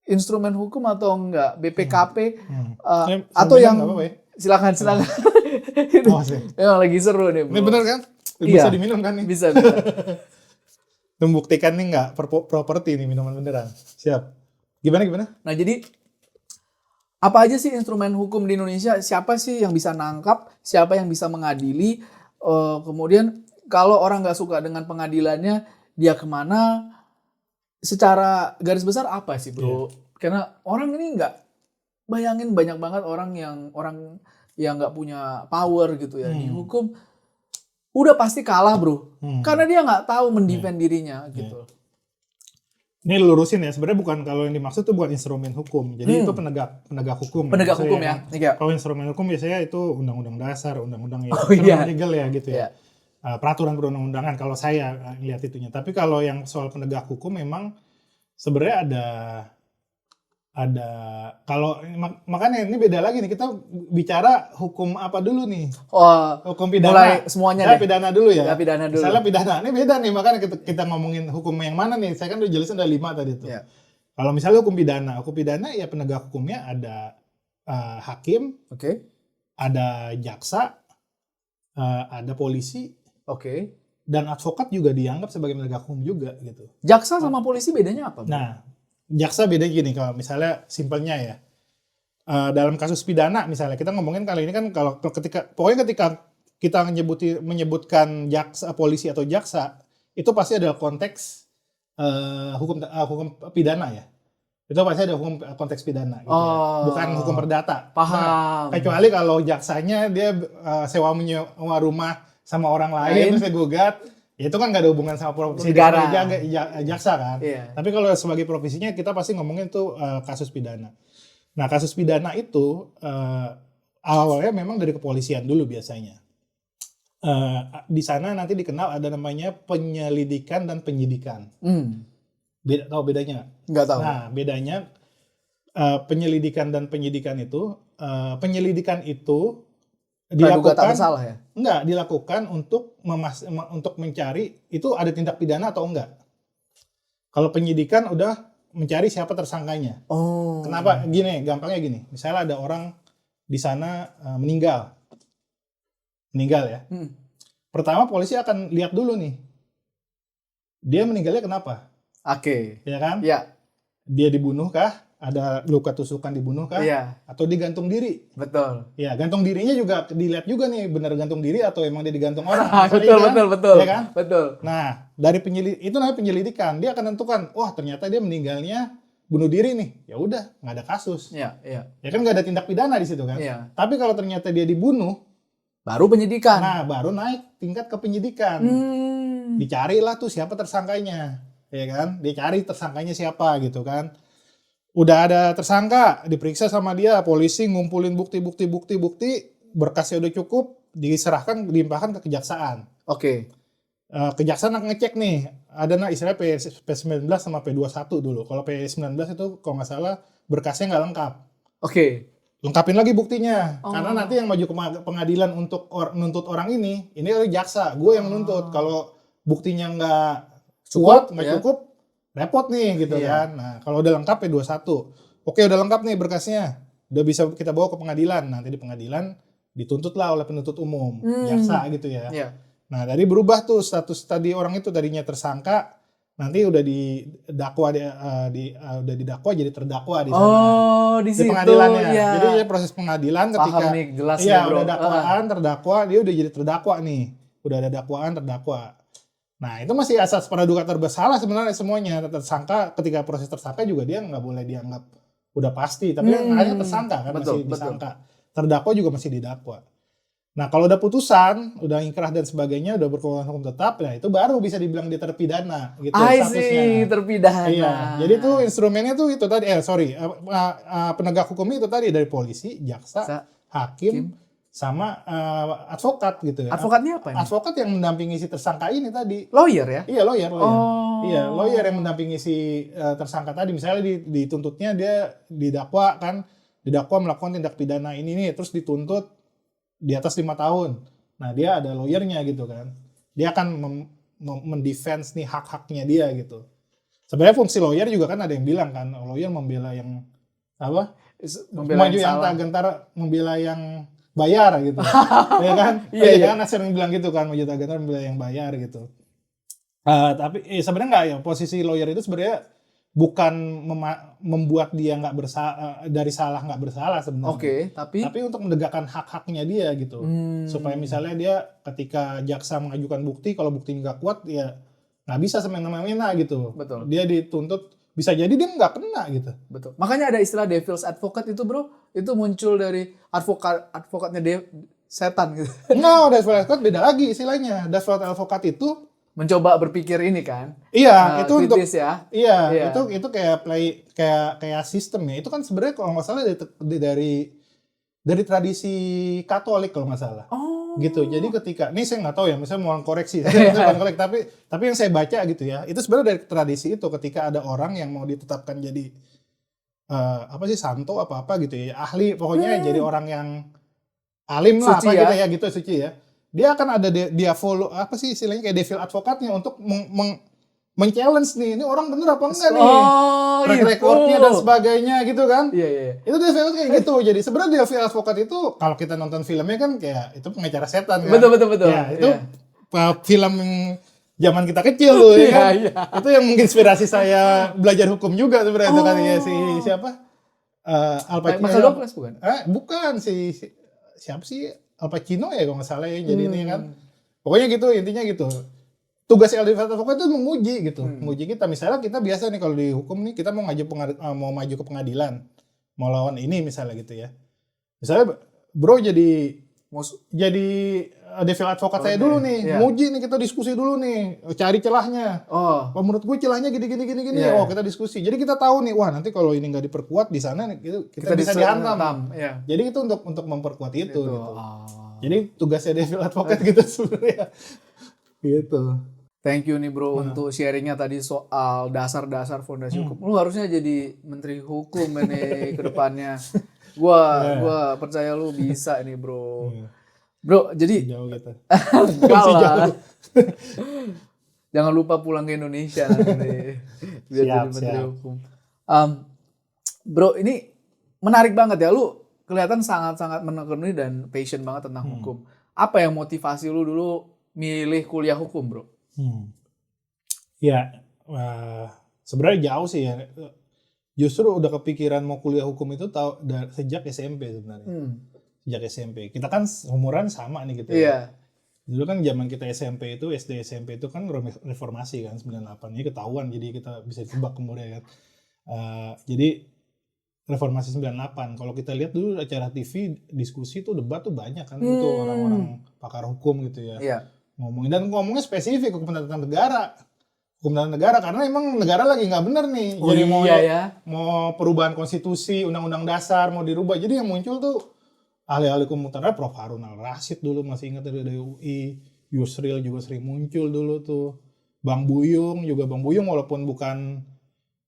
instrumen hukum atau enggak? BPKP atau yang silakan. Memang lagi seru nih, Bro. Ini bener kan? Bisa diminum kan nih? Bisa. Membuktikan nih nggak properti nih minuman beneran. Siap. Gimana? Nah, jadi apa aja sih instrumen hukum di Indonesia? Siapa sih yang bisa nangkap? Siapa yang bisa mengadili? Kemudian kalau orang nggak suka dengan pengadilannya, dia kemana? Secara garis besar apa sih Bro? Karena orang ini nggak bayangin banyak banget orang yang nggak punya power gitu ya di hukum. Udah pasti kalah Bro. Karena dia nggak tahu mendefend dirinya gitu. Ini lurusin ya, sebenarnya bukan, kalau yang dimaksud itu bukan instrumen hukum. Jadi itu penegak hukum. Penegak hukum ya. Kalau instrumen hukum biasanya itu undang-undang dasar, undang-undang legal ya gitu ya. Peraturan perundang-undangan kalau saya lihat itunya. Tapi kalau yang soal penegak hukum memang sebenarnya ada kalau makanya ini beda lagi nih, kita bicara hukum apa dulu nih? Hukum pidana. Mulai semuanya deh. Pidana dulu ya. Pidana dulu. Misalnya pidana, ini beda nih, makanya kita ngomongin hukum yang mana nih? Saya kan udah jelasin ada 5 tadi tuh. Kalau misalnya hukum pidana ya penegak hukumnya ada hakim, ada jaksa, ada polisi, dan advokat juga dianggap sebagai penegak hukum juga gitu. Jaksa sama polisi bedanya apa? Nah, jaksa beda gini, kalau misalnya simpelnya ya, dalam kasus pidana misalnya kita ngomongin kali ini kan kalau ketika kita menyebutkan jaksa, polisi atau jaksa, itu pasti ada konteks hukum pidana ya. Itu pasti ada hukum konteks pidana gitu ya. Bukan hukum perdata. Paham. Nah, kecuali kalau jaksanya dia sewa menyewa rumah sama orang lain terus dia gugat, ya itu kan nggak ada hubungan sama profesi negara, jaksa kan. Iya. Tapi kalau sebagai profesinya kita pasti ngomongin tuh kasus pidana. Nah, kasus pidana itu awalnya memang dari kepolisian dulu biasanya. Di sana nanti dikenal ada namanya penyelidikan dan penyidikan. Tahu bedanya? Nggak tahu. Nah, bedanya penyelidikan dan penyidikan itu, penyelidikan itu Praduga tak dilakukan, bersalah ya? enggak, dilakukan untuk mencari itu ada tindak pidana atau enggak. Kalau penyidikan udah mencari siapa tersangkanya. Oh. Kenapa? Gini, gampangnya gini. Misalnya ada orang di sana meninggal ya. Pertama polisi akan lihat dulu nih, dia meninggalnya kenapa? Oke. Ya kan? Ya. Dia dibunuh kah? Ada luka tusukan dibunuh kah? Iya. Atau digantung diri? Betul. Ya, gantung dirinya juga dilihat juga nih, benar gantung diri atau emang dia digantung orang. Betul. Ya kan? Betul. Nah, dari itu namanya penyelidikan. Dia akan tentukan, wah ternyata dia meninggalnya bunuh diri nih. Ya udah, nggak ada kasus. Iya. Ya kan nggak ada tindak pidana di situ kan? Iya. Tapi kalau ternyata dia dibunuh, Baru penyidikan. nah baru naik tingkat ke penyidikan. Dicarilah tuh siapa tersangkanya, ya kan? Dia cari tersangkanya siapa gitu kan. Udah ada tersangka, diperiksa sama dia, polisi ngumpulin bukti, berkasnya udah cukup, diserahkan, dilimpahkan ke kejaksaan. Oke. Kejaksaan akan ngecek nih, ada istilah P19 sama P21 dulu. Kalau P19 itu kalau nggak salah berkasnya nggak lengkap. Oke. Lengkapin lagi buktinya, karena nanti yang maju ke pengadilan untuk nuntut orang ini adalah jaksa, gue yang nuntut. Kalau buktinya nggak kuat, nggak cukup, repot nih gitu kan. Nah, kalau udah lengkap P21, oke udah lengkap nih berkasnya, udah bisa kita bawa ke pengadilan. Nanti di pengadilan dituntutlah oleh penuntut umum, jaksa gitu ya. Nah, dari berubah tuh status tadi orang itu tadinya tersangka, nanti udah didakwa udah didakwa jadi terdakwa di sana. Oh, di situ. Pengadilannya. Ya. Jadi proses pengadilan ketika Paham nih, jelas udah dakwaan, terdakwa, dia udah jadi terdakwa nih. Udah ada dakwaan, terdakwa. Nah, itu masih asas praduga tak bersalah sebenarnya semuanya. Tersangka ketika proses tersangka juga dia nggak boleh dianggap udah pasti, tapi hanya tersangka kan masih disangka. Terdakwa juga masih didakwa. Nah, kalau udah putusan, udah ingkrah dan sebagainya, udah berkekuatan hukum tetap, nah itu baru bisa dibilang dia terpidana gitu statusnya. Terpidana. Iya. Jadi tuh instrumennya tuh itu tadi, penegak hukum itu tadi dari polisi, jaksa, hakim, sama advokat gitu ya. Advokatnya apa ini? Advokat yang mendampingi si tersangka ini tadi. Lawyer ya? Iya, lawyer. Oh. Iya, lawyer yang mendampingi si tersangka tadi. Misalnya dituntutnya dia didakwa melakukan tindak pidana ini nih, terus dituntut di atas 5 tahun. Nah, dia ada lawyernya gitu kan. Dia akan mendefense nih hak-haknya dia gitu. Sebenarnya fungsi lawyer juga kan ada yang bilang kan, lawyer membela yang apa? Maju yang tak gentar, membela yang bayar gitu. Ya kan? Iya kan sering bilang gitu kan, maju tak gentar membela yang bayar gitu. Tapi sebenarnya enggak ya, posisi lawyer itu sebenarnya bukan membuat dia nggak bersalah dari salah nggak bersalah sebenarnya. Oke, tapi untuk menegakkan hak-haknya dia gitu. Supaya misalnya dia ketika jaksa mengajukan bukti, kalau bukti nggak kuat ya nggak bisa semena-mena gitu. Betul. Dia dituntut, bisa jadi dia nggak kena gitu. Betul. Makanya ada istilah devil's advocate itu, bro. Itu muncul dari advokatnya setan gitu. Enggak, devil's advocate beda lagi istilahnya. Devil's advocate itu mencoba berpikir ini kan. Iya, itu untuk ya. Iya, itu kayak sistem ya. Itu kan sebenarnya kalau nggak salah dari tradisi Katolik kalau nggak salah. Oh. Gitu. Jadi ketika ini saya nggak tahu ya, misalnya mau koreksi, tapi yang saya baca gitu ya, itu sebenarnya dari tradisi itu ketika ada orang yang mau ditetapkan jadi santo apa gitu ya, ahli pokoknya jadi orang yang alim lah suci apa gitu ya, suci ya. Dia akan ada dia follow istilahnya kayak devil advokatnya untuk men-challenge nih, ini orang bener apa enggak nih, track recordnya dan sebagainya gitu kan. Iya. Itu devil kayak gitu. Jadi sebenarnya devil advokat itu kalau kita nonton filmnya kan kayak itu pengacara setan kan. Betul. Ya, itu film zaman kita kecil tuh ya kan. Itu yang menginspirasi saya belajar hukum juga sebenarnya itu kan ya si siapa? Al Pacino. Michael Douglas bukan? Bukan siapa sih? Al Pacino ya kalau nggak salah ya. Jadi ini kan, pokoknya gitu intinya gitu. Tugas LDV Advokat itu menguji gitu, menguji kita. Misalnya kita biasa nih kalau dihukum nih kita mau mau maju ke pengadilan, mau lawan ini misalnya gitu ya. Misalnya bro jadi devil advokat saya dulu nih, nguji nih, kita diskusi dulu nih, cari celahnya. Oh, menurut gue celahnya gini. Oh, kita diskusi. Jadi kita tahu nih, wah nanti kalau ini nggak diperkuat di sana kita bisa dihantam. Jadi itu untuk memperkuat itu gitu. Jadi tugasnya devil advokat gitu sebenarnya. Gitu. Thank you nih bro untuk sharingnya tadi soal dasar-dasar fondasi hukum. Lu harusnya jadi menteri hukum ini ke depannya. Gua percaya lu bisa nih bro. Bro, jadi jauh gitu. Enggak lah. Jangan lupa pulang ke Indonesia nanti biar jadi menteri hukum. Bro, ini menarik banget ya, lu kelihatan sangat-sangat menekuni dan passion banget tentang hukum. Apa yang motivasi lu dulu milih kuliah hukum, bro? Ya, sebenarnya jauh sih ya. Justru udah kepikiran mau kuliah hukum itu sejak SMP sebenarnya. Sejak SMP. Kita kan umuran sama nih gitu ya. Dulu kan zaman kita SMP itu, SD SMP itu kan reformasi kan, 98. Ini ketahuan, jadi kita bisa tebak kemudian kan. Jadi reformasi 98. Kalau kita lihat dulu acara TV, diskusi tuh, debat tuh banyak kan. Itu orang-orang pakar hukum gitu ya. Ngomongnya spesifik hukum tata negara. Hukum tata negara, karena emang negara lagi nggak bener nih. Jadi mau perubahan konstitusi, undang-undang dasar, mau dirubah. Jadi yang muncul tuh ahli-ahli hukum tata negara, Prof. Harun Al-Rashid dulu masih ingat dari UI. Yusril juga sering muncul dulu tuh. Bang Buyung walaupun bukan,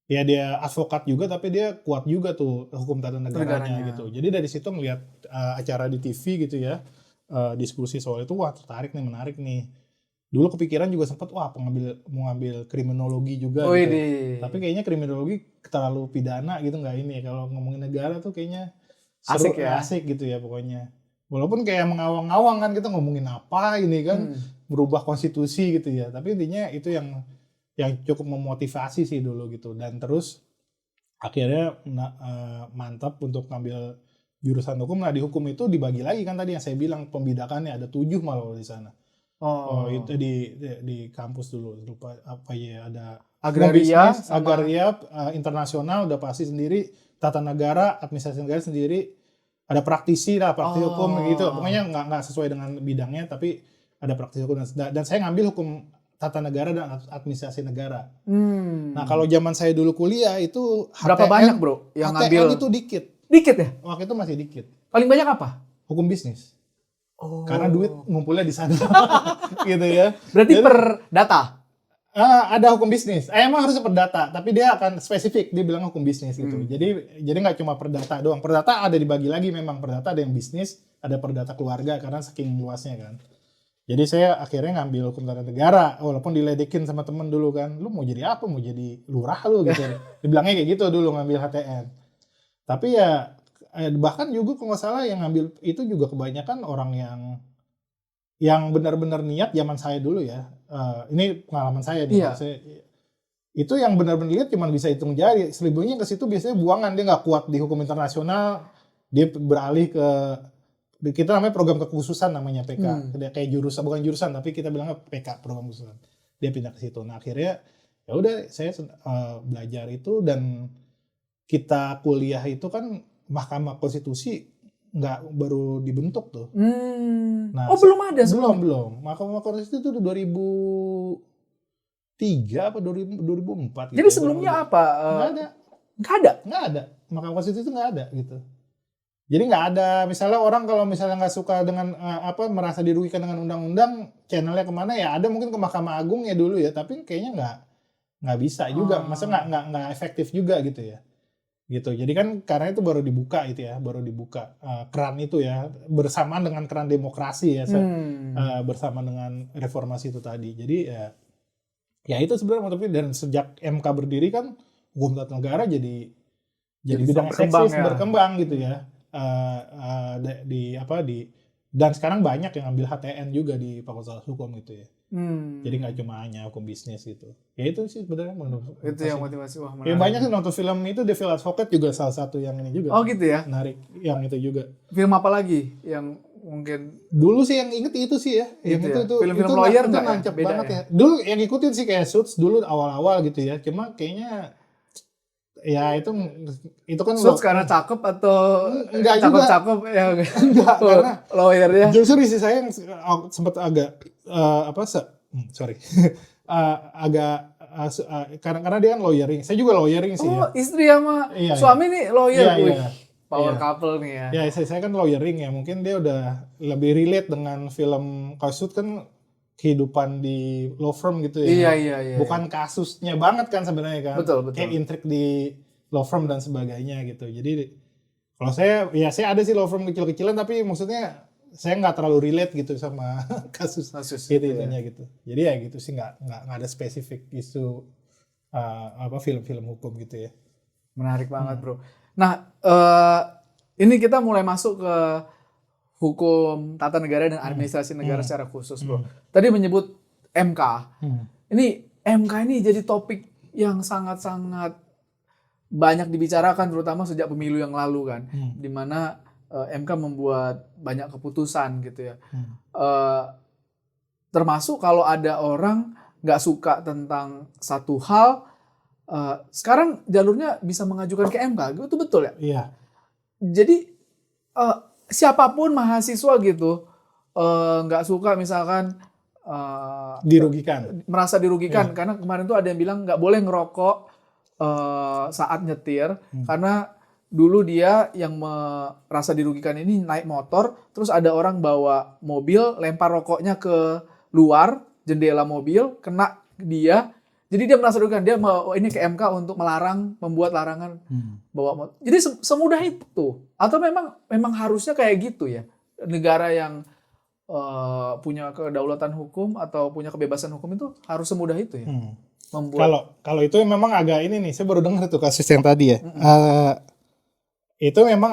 ya dia advokat juga, tapi dia kuat juga tuh hukum tata negaranya gitu. Jadi dari situ melihat acara di TV gitu ya, diskusi soal itu, wah tertarik nih, menarik nih. Dulu kepikiran juga sempat mau ngambil kriminologi juga gitu. Tapi kayaknya kriminologi terlalu pidana gitu, nggak ini. Kalau ngomongin negara tuh kayaknya seru, asik gitu ya pokoknya. Walaupun kayak mengawang-awang kan, kita ngomongin apa ini kan, merubah konstitusi gitu ya. Tapi intinya itu yang cukup memotivasi sih dulu gitu. Dan terus akhirnya mantap untuk ngambil jurusan hukum. Nah di hukum itu dibagi lagi kan tadi yang saya bilang, pembidakannya ada 7 malah di sana. Itu di kampus dulu, lupa apa ya, ada agraria, internasional udah pasti sendiri, tata negara, administrasi negara sendiri, ada praktisi hukum gitu. Pokoknya nggak sesuai dengan bidangnya, tapi ada praktisi hukum. Dan saya ngambil hukum tata negara dan administrasi negara. Nah kalau zaman saya dulu kuliah itu berapa banyak bro yang HTN ngambil? Itu dikit ya? Waktu itu masih dikit. Paling banyak apa? Hukum bisnis. Karena duit ngumpulnya di sana. Gitu ya. Berarti per data? Ada hukum bisnis. Emang harus per data, tapi dia akan spesifik, dia bilang hukum bisnis gitu. Jadi nggak cuma per data doang. Per data ada dibagi lagi, memang per data ada yang bisnis, ada per data keluarga karena saking luasnya kan. Jadi saya akhirnya ngambil hukum tata negara, walaupun diledekin sama temen dulu kan, lu mau jadi apa? Mau jadi lurah lu gitu. Dibilangnya kayak gitu dulu ngambil HTN. Tapi ya bahkan juga kalau nggak salah yang ngambil itu juga kebanyakan orang yang benar-benar niat zaman saya dulu ya. Ini pengalaman saya nih. Itu yang benar-benar lihat cuma bisa hitung jari. Selebihnya ke situ biasanya buangan, dia nggak kuat di hukum internasional, dia beralih ke, kita namanya program kekhususan namanya PK. Kayak jurusan, bukan jurusan tapi kita bilangnya PK, program kekhususan. Dia pindah ke situ. Nah akhirnya ya udah saya belajar itu, dan kita kuliah itu kan Mahkamah Konstitusi baru dibentuk tuh. Nah, belum ada sebelum? Belum. Mahkamah Konstitusi itu 2003 apa 2004 gitu. Jadi sebelumnya apa? Nggak ada. Mahkamah Konstitusi itu nggak ada gitu. Jadi nggak ada, misalnya orang kalau misalnya nggak suka dengan merasa dirugikan dengan undang-undang, channelnya kemana ya, ada mungkin ke Mahkamah Agung ya dulu ya, tapi kayaknya nggak bisa juga, masa nggak efektif juga gitu ya. Gitu. Jadi kan karena itu baru dibuka keran itu ya, bersamaan dengan keran demokrasi ya, bersama dengan reformasi itu tadi. Jadi ya itu sebenarnya motifnya, dan sejak MK berdiri kan hukum tata negara jadi bidang seksis berkembang gitu ya. Dan sekarang banyak yang ambil HTN juga di Fakultas Hukum gitu ya. Jadi nggak cuma hanya hukum bisnis gitu. Ya itu sih sebenarnya itu yang motivasi. Wah, ya banyak sih nonton film itu, Devil Advocate juga salah satu yang ini juga. Oh gitu ya. Menarik yang itu juga. Film apa lagi yang mungkin Dulu sih yang inget itu sih ya. Yang Gitu itu ya? Film-film lawyer nggak ya? nancep Beda banget ya? ya. Dulu yang ngikutin sih kayak Suits dulu awal-awal gitu ya. Cuma kayaknya ya itu kan Suits karena cakep atau enggak juga. cakep-cakep ya? Enggak, karena Lawyernya. justru istri saya yang sempat agak sorry. Agak karena dia kan lawyering. Saya juga lawyering sih ya. Oh, istri sama Iya, suami nih lawyer. Iya, Wih, iya. power Iya. couple nih ya. Ya, saya kan lawyering ya. Mungkin dia udah lebih relate dengan film Suits kan kehidupan di law firm gitu ya. Iya. Bukan kasusnya banget kan sebenarnya kan. Betul. Kayak intrik di law firm dan sebagainya gitu. Jadi kalau saya ada sih law firm kecil-kecilan tapi maksudnya saya nggak terlalu relate gitu sama kasus gitu itunya gitu. Jadi ya gitu sih nggak ada spesifik isu film-film hukum gitu ya. Menarik banget bro. Nah ini kita mulai masuk ke hukum tata negara dan administrasi negara secara khusus bro. Tadi menyebut MK. Ini MK ini jadi topik yang sangat-sangat banyak dibicarakan terutama sejak pemilu yang lalu kan. Dimana MK membuat banyak keputusan gitu ya. Termasuk kalau ada orang nggak suka tentang satu hal, sekarang jalurnya bisa mengajukan ke MK, itu betul ya? Iya. Jadi siapapun mahasiswa gitu nggak suka misalkan merasa dirugikan karena kemarin tuh ada yang bilang nggak boleh ngerokok saat nyetir karena dulu dia yang merasa dirugikan ini naik motor, terus ada orang bawa mobil, lempar rokoknya ke luar jendela mobil, kena dia. Jadi dia merasa dirugikan, dia mau ini ke MK untuk membuat larangan bawa motor. Jadi semudah itu. Atau memang harusnya kayak gitu ya. Negara yang punya kedaulatan hukum atau punya kebebasan hukum itu harus semudah itu ya. Kalau itu memang agak ini nih, saya baru dengar tuh kasus yang tadi ya. Itu memang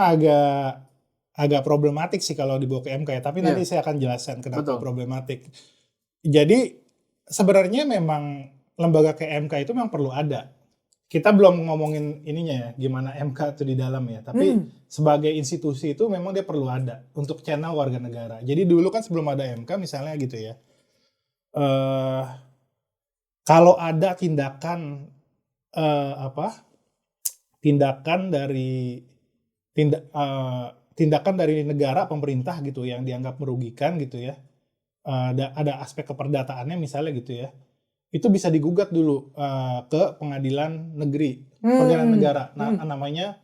agak problematik sih kalau dibawa ke MK ya. Tapi nanti saya akan jelaskan kenapa problematik. Jadi sebenarnya memang lembaga ke MK itu memang perlu ada. Kita belum ngomongin ininya ya, gimana MK itu di dalam ya. Tapi sebagai institusi itu memang dia perlu ada untuk channel warga negara. Jadi dulu kan sebelum ada MK misalnya gitu ya. Kalau ada tindakan tindakan dari negara pemerintah gitu yang dianggap merugikan gitu ya, ada aspek keperdataannya misalnya gitu ya, itu bisa digugat dulu ke pengadilan negeri, pengadilan negara. Namanya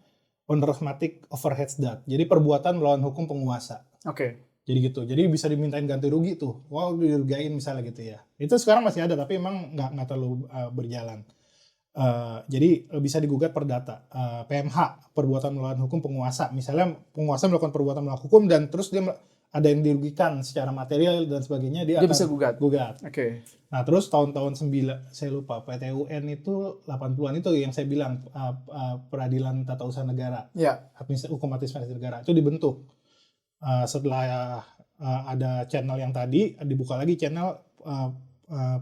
Undramatic Overhead Debt. Jadi perbuatan melawan hukum penguasa. Jadi gitu. Jadi bisa dimintain ganti rugi tuh. Wow, dirugiin misalnya gitu ya. Itu sekarang masih ada tapi emang nggak terlalu berjalan. Jadi bisa digugat perdata. PMH, perbuatan melawan hukum penguasa. Misalnya penguasa melakukan perbuatan melawan hukum dan terus dia ada yang dirugikan secara material dan sebagainya, dia akan bisa gugat. Nah terus tahun-tahun saya lupa, PTUN itu 80-an itu yang saya bilang peradilan tata usaha negara, hukum administrasi negara itu dibentuk. Setelah ada channel yang tadi, dibuka lagi channel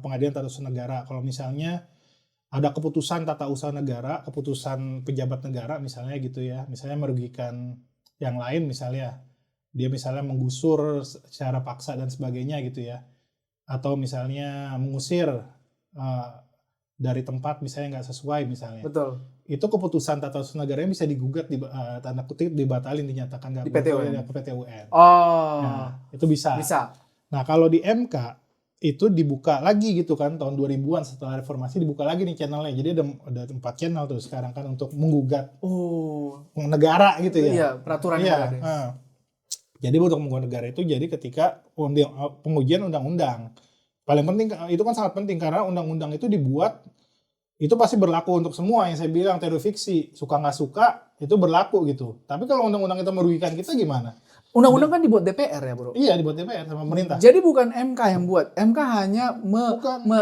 pengadilan tata usaha negara. Kalau misalnya ada keputusan tata usaha negara, keputusan pejabat negara misalnya gitu ya, misalnya merugikan yang lain misalnya, dia misalnya menggusur secara paksa dan sebagainya gitu ya, atau misalnya mengusir dari tempat misalnya nggak sesuai misalnya. Betul. Itu keputusan tata usaha negara yang bisa digugat tanda kutip dibatalin, dinyatakan nggak boleh ke PTUN. Nah, itu bisa. Nah kalau di MK itu dibuka lagi gitu kan tahun 2000-an setelah reformasi dibuka lagi nih channelnya. Jadi ada 4 channel tuh sekarang kan untuk menggugat negara gitu ya. Iya, peraturannya ada. Jadi untuk menggugat negara itu jadi ketika pengujian undang-undang. Paling penting itu kan sangat penting karena undang-undang itu dibuat itu pasti berlaku untuk semua, yang saya bilang teori fiksi, suka nggak suka itu berlaku gitu. Tapi kalau undang-undang itu merugikan kita gimana? Undang-undang kan dibuat DPR ya bro? Iya dibuat DPR sama pemerintah. Jadi bukan MK yang buat, MK hanya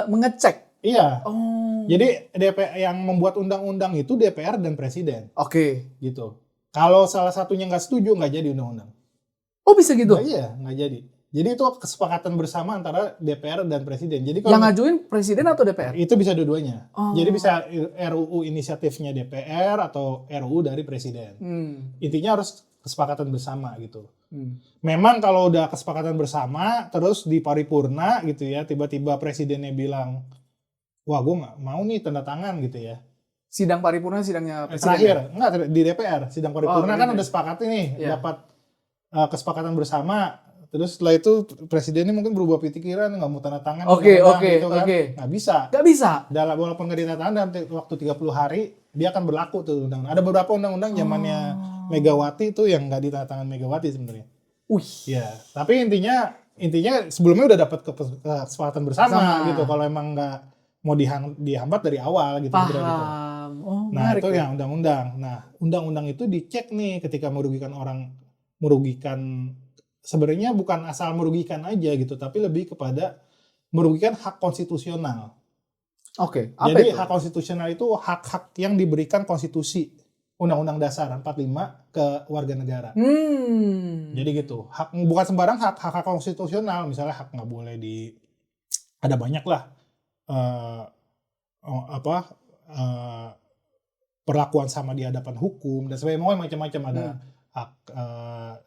mengecek. Iya. Jadi DPR yang membuat undang-undang itu DPR dan presiden. Gitu. Kalau salah satunya nggak setuju nggak jadi undang-undang. Oh bisa gitu? Iya nggak jadi. Jadi itu kesepakatan bersama antara DPR dan presiden. Jadi kalau yang ngajuin presiden atau DPR? Itu bisa dua-duanya. Jadi bisa RUU inisiatifnya DPR atau RUU dari presiden. Intinya harus kesepakatan bersama gitu. Hmm. Memang kalau udah kesepakatan bersama, terus di paripurna gitu ya, tiba-tiba presidennya bilang, wah gue nggak mau nih tanda tangan gitu ya. Sidang paripurna sidangnya presiden. Terakhir, enggak di DPR, sidang paripurna kan ini. udah sepakat nih, Iya. dapat kesepakatan bersama. Terus setelah itu presidennya mungkin berubah pikiran, nggak mau tanda tangan. Oke. Gitu kan. Nggak bisa. Nggak bisa. Walaupun nggak ditanda tangan dalam waktu 30 hari, dia akan berlaku tuh undang-undang. Ada beberapa undang-undang zamannya Megawati itu yang nggak ditanda tangan Megawati sebenarnya. Ya, tapi intinya sebelumnya udah dapat kesepakatan bersama gitu. Kalau emang nggak mau dihambat dari awal gitu. Gitu. Nah itu yang undang-undang. Nah undang-undang itu dicek nih ketika merugikan orang, sebenarnya bukan asal merugikan aja gitu, tapi lebih kepada merugikan hak konstitusional. Oke. Jadi hak konstitusional itu hak-hak yang diberikan konstitusi Undang-Undang Dasar 45 ke warga negara. Jadi gitu. Bukan sembarang hak konstitusional, misalnya hak nggak boleh ada banyak lah perlakuan sama di hadapan hukum dan sebagainya, macam-macam ada hak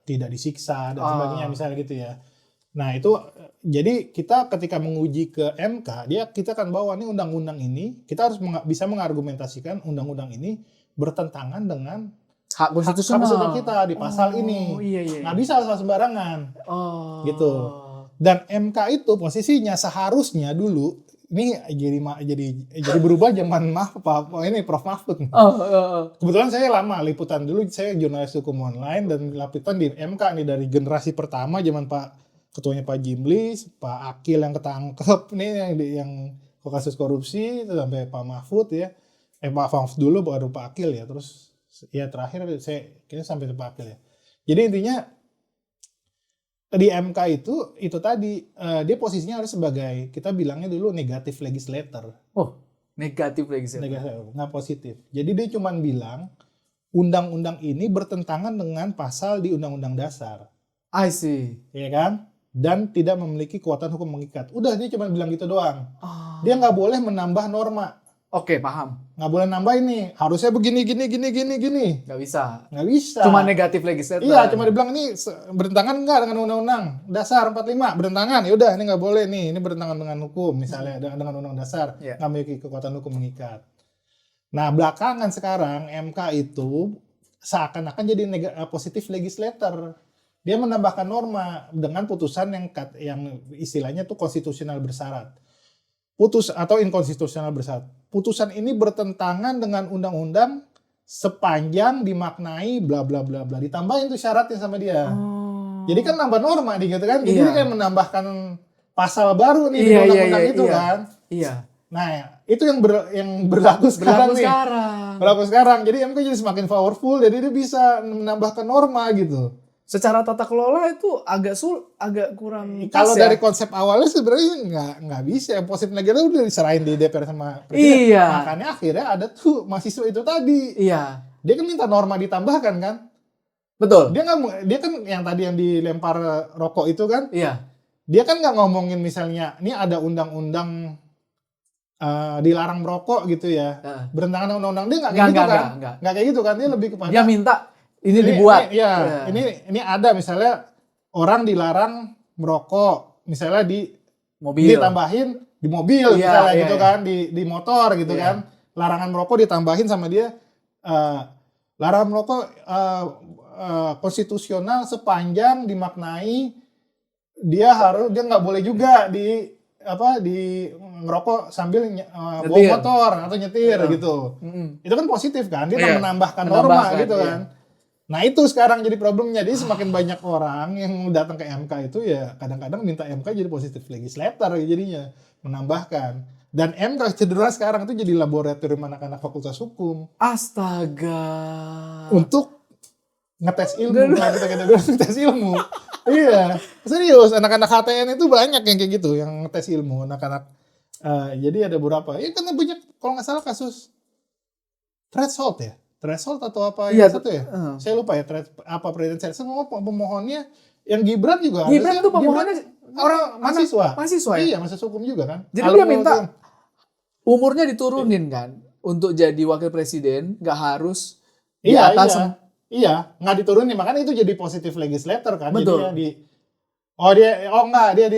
tidak disiksa dan sebagainya misalnya gitu ya. Nah itu jadi kita ketika menguji ke MK, kita akan bawa nih undang-undang ini, kita harus bisa mengargumentasikan undang-undang ini bertentangan dengan hak konstitusional kita di pasal ini. Iya. Nggak bisa asal sembarangan. Gitu. Dan MK itu posisinya seharusnya dulu ini jadi berubah zaman Prof Mahfud. Kebetulan saya lama liputan dulu, saya jurnalis hukum online dan liputan di MK nih dari generasi pertama zaman ketuanya Pak Jimli, Pak Akil yang ketangkep nih yang kasus korupsi itu sampai Pak Mahfud ya. Pak Mahfud dulu baru Pak Akil ya, terus ya terakhir saya kayaknya sampai Pak Akil ya. Jadi intinya di MK itu tadi dia posisinya harus sebagai, kita bilangnya dulu negatif legislator. Negatif legislator. Nggak positif. Jadi dia cuma bilang undang-undang ini bertentangan dengan pasal di Undang-Undang Dasar. I see. Ya kan? Dan tidak memiliki kekuatan hukum mengikat. Udah dia cuma bilang gitu doang. Dia nggak boleh menambah norma. Oke, paham. Nggak boleh nambah ini. Harusnya begini. Nggak bisa. Nggak bisa. Cuma negatif legislator. Iya, cuma dibilang ini bertentangan nggak dengan Undang-Undang Dasar 45? Bertentangan. Ya udah, ini nggak boleh nih. Ini bertentangan dengan hukum. Misalnya dengan Undang-Undang Dasar. Nggak memiliki kekuatan hukum mengikat. Nah, belakangan sekarang MK itu seakan-akan jadi positif legislator. Dia menambahkan norma dengan putusan yang istilahnya tuh konstitusional bersyarat. Atau inkonstitusional bersyarat. Putusan ini bertentangan dengan undang-undang sepanjang dimaknai bla bla bla bla. Ditambahin tuh syaratnya sama dia. Jadi kan nambah norma gitu kan. Jadi dia kayak menambahkan pasal baru nih di undang-undang itu kan. Iya. Nah, itu yang berlaku sekarang nih. Berlaku sekarang. Jadi MK jadi semakin powerful, jadi dia bisa menambahkan norma gitu. Secara tata kelola itu agak kurang kalau dari konsep awalnya sebenarnya nggak bisa. Positif negatif udah diserahin di DPR sama presiden. Iya. Makanya akhirnya ada tuh mahasiswa itu tadi. Iya. Dia kan minta norma ditambahkan kan. Betul. Dia kan yang tadi yang dilempar rokok itu kan. Iya. Dia kan nggak ngomongin misalnya ini ada undang-undang dilarang merokok gitu ya. Bertentangan dengan undang-undang, dia nggak kayak gitu kan. Nggak kayak gitu kan. Dia lebih kepada dia minta ini dibuat. Ini ada misalnya orang dilarang merokok, misalnya di mobil. Ditambahin di mobil misalnya gitu kan, di motor gitu kan. Larangan merokok ditambahin sama dia larangan merokok konstitusional sepanjang dimaknai dia nggak boleh juga di ngerokok sambil bawa motor atau nyetir gitu. Itu kan positif kan, dia menambahkan norma gitu kan. Nah itu sekarang jadi problemnya. Jadi semakin banyak orang yang datang ke MK itu ya kadang-kadang minta MK jadi positif legislator jadinya, menambahkan. Dan MK cenderung sekarang itu jadi laboratorium anak-anak fakultas hukum. Astaga. Untuk ngetes ilmu. Kita bilang ngetes ilmu. Iya, serius. Anak-anak HTN itu banyak yang kayak gitu, yang ngetes ilmu. Anak-anak, jadi ada beberapa. Ya karena banyak, kalau nggak salah kasus threshold ya. Threshold atau apa satu ya? Saya lupa ya, apa presiden. Semua pemohonnya, yang Gibran juga. Gibran tuh pemohonnya orang mahasiswa. Mahasiswa ya? Iya, mahasiswa hukum juga kan. Jadi dia minta umurnya diturunin kan, untuk jadi wakil presiden nggak harus di atas Iya, nggak diturunin, makanya itu jadi positive legislator kan. Betul. Jadi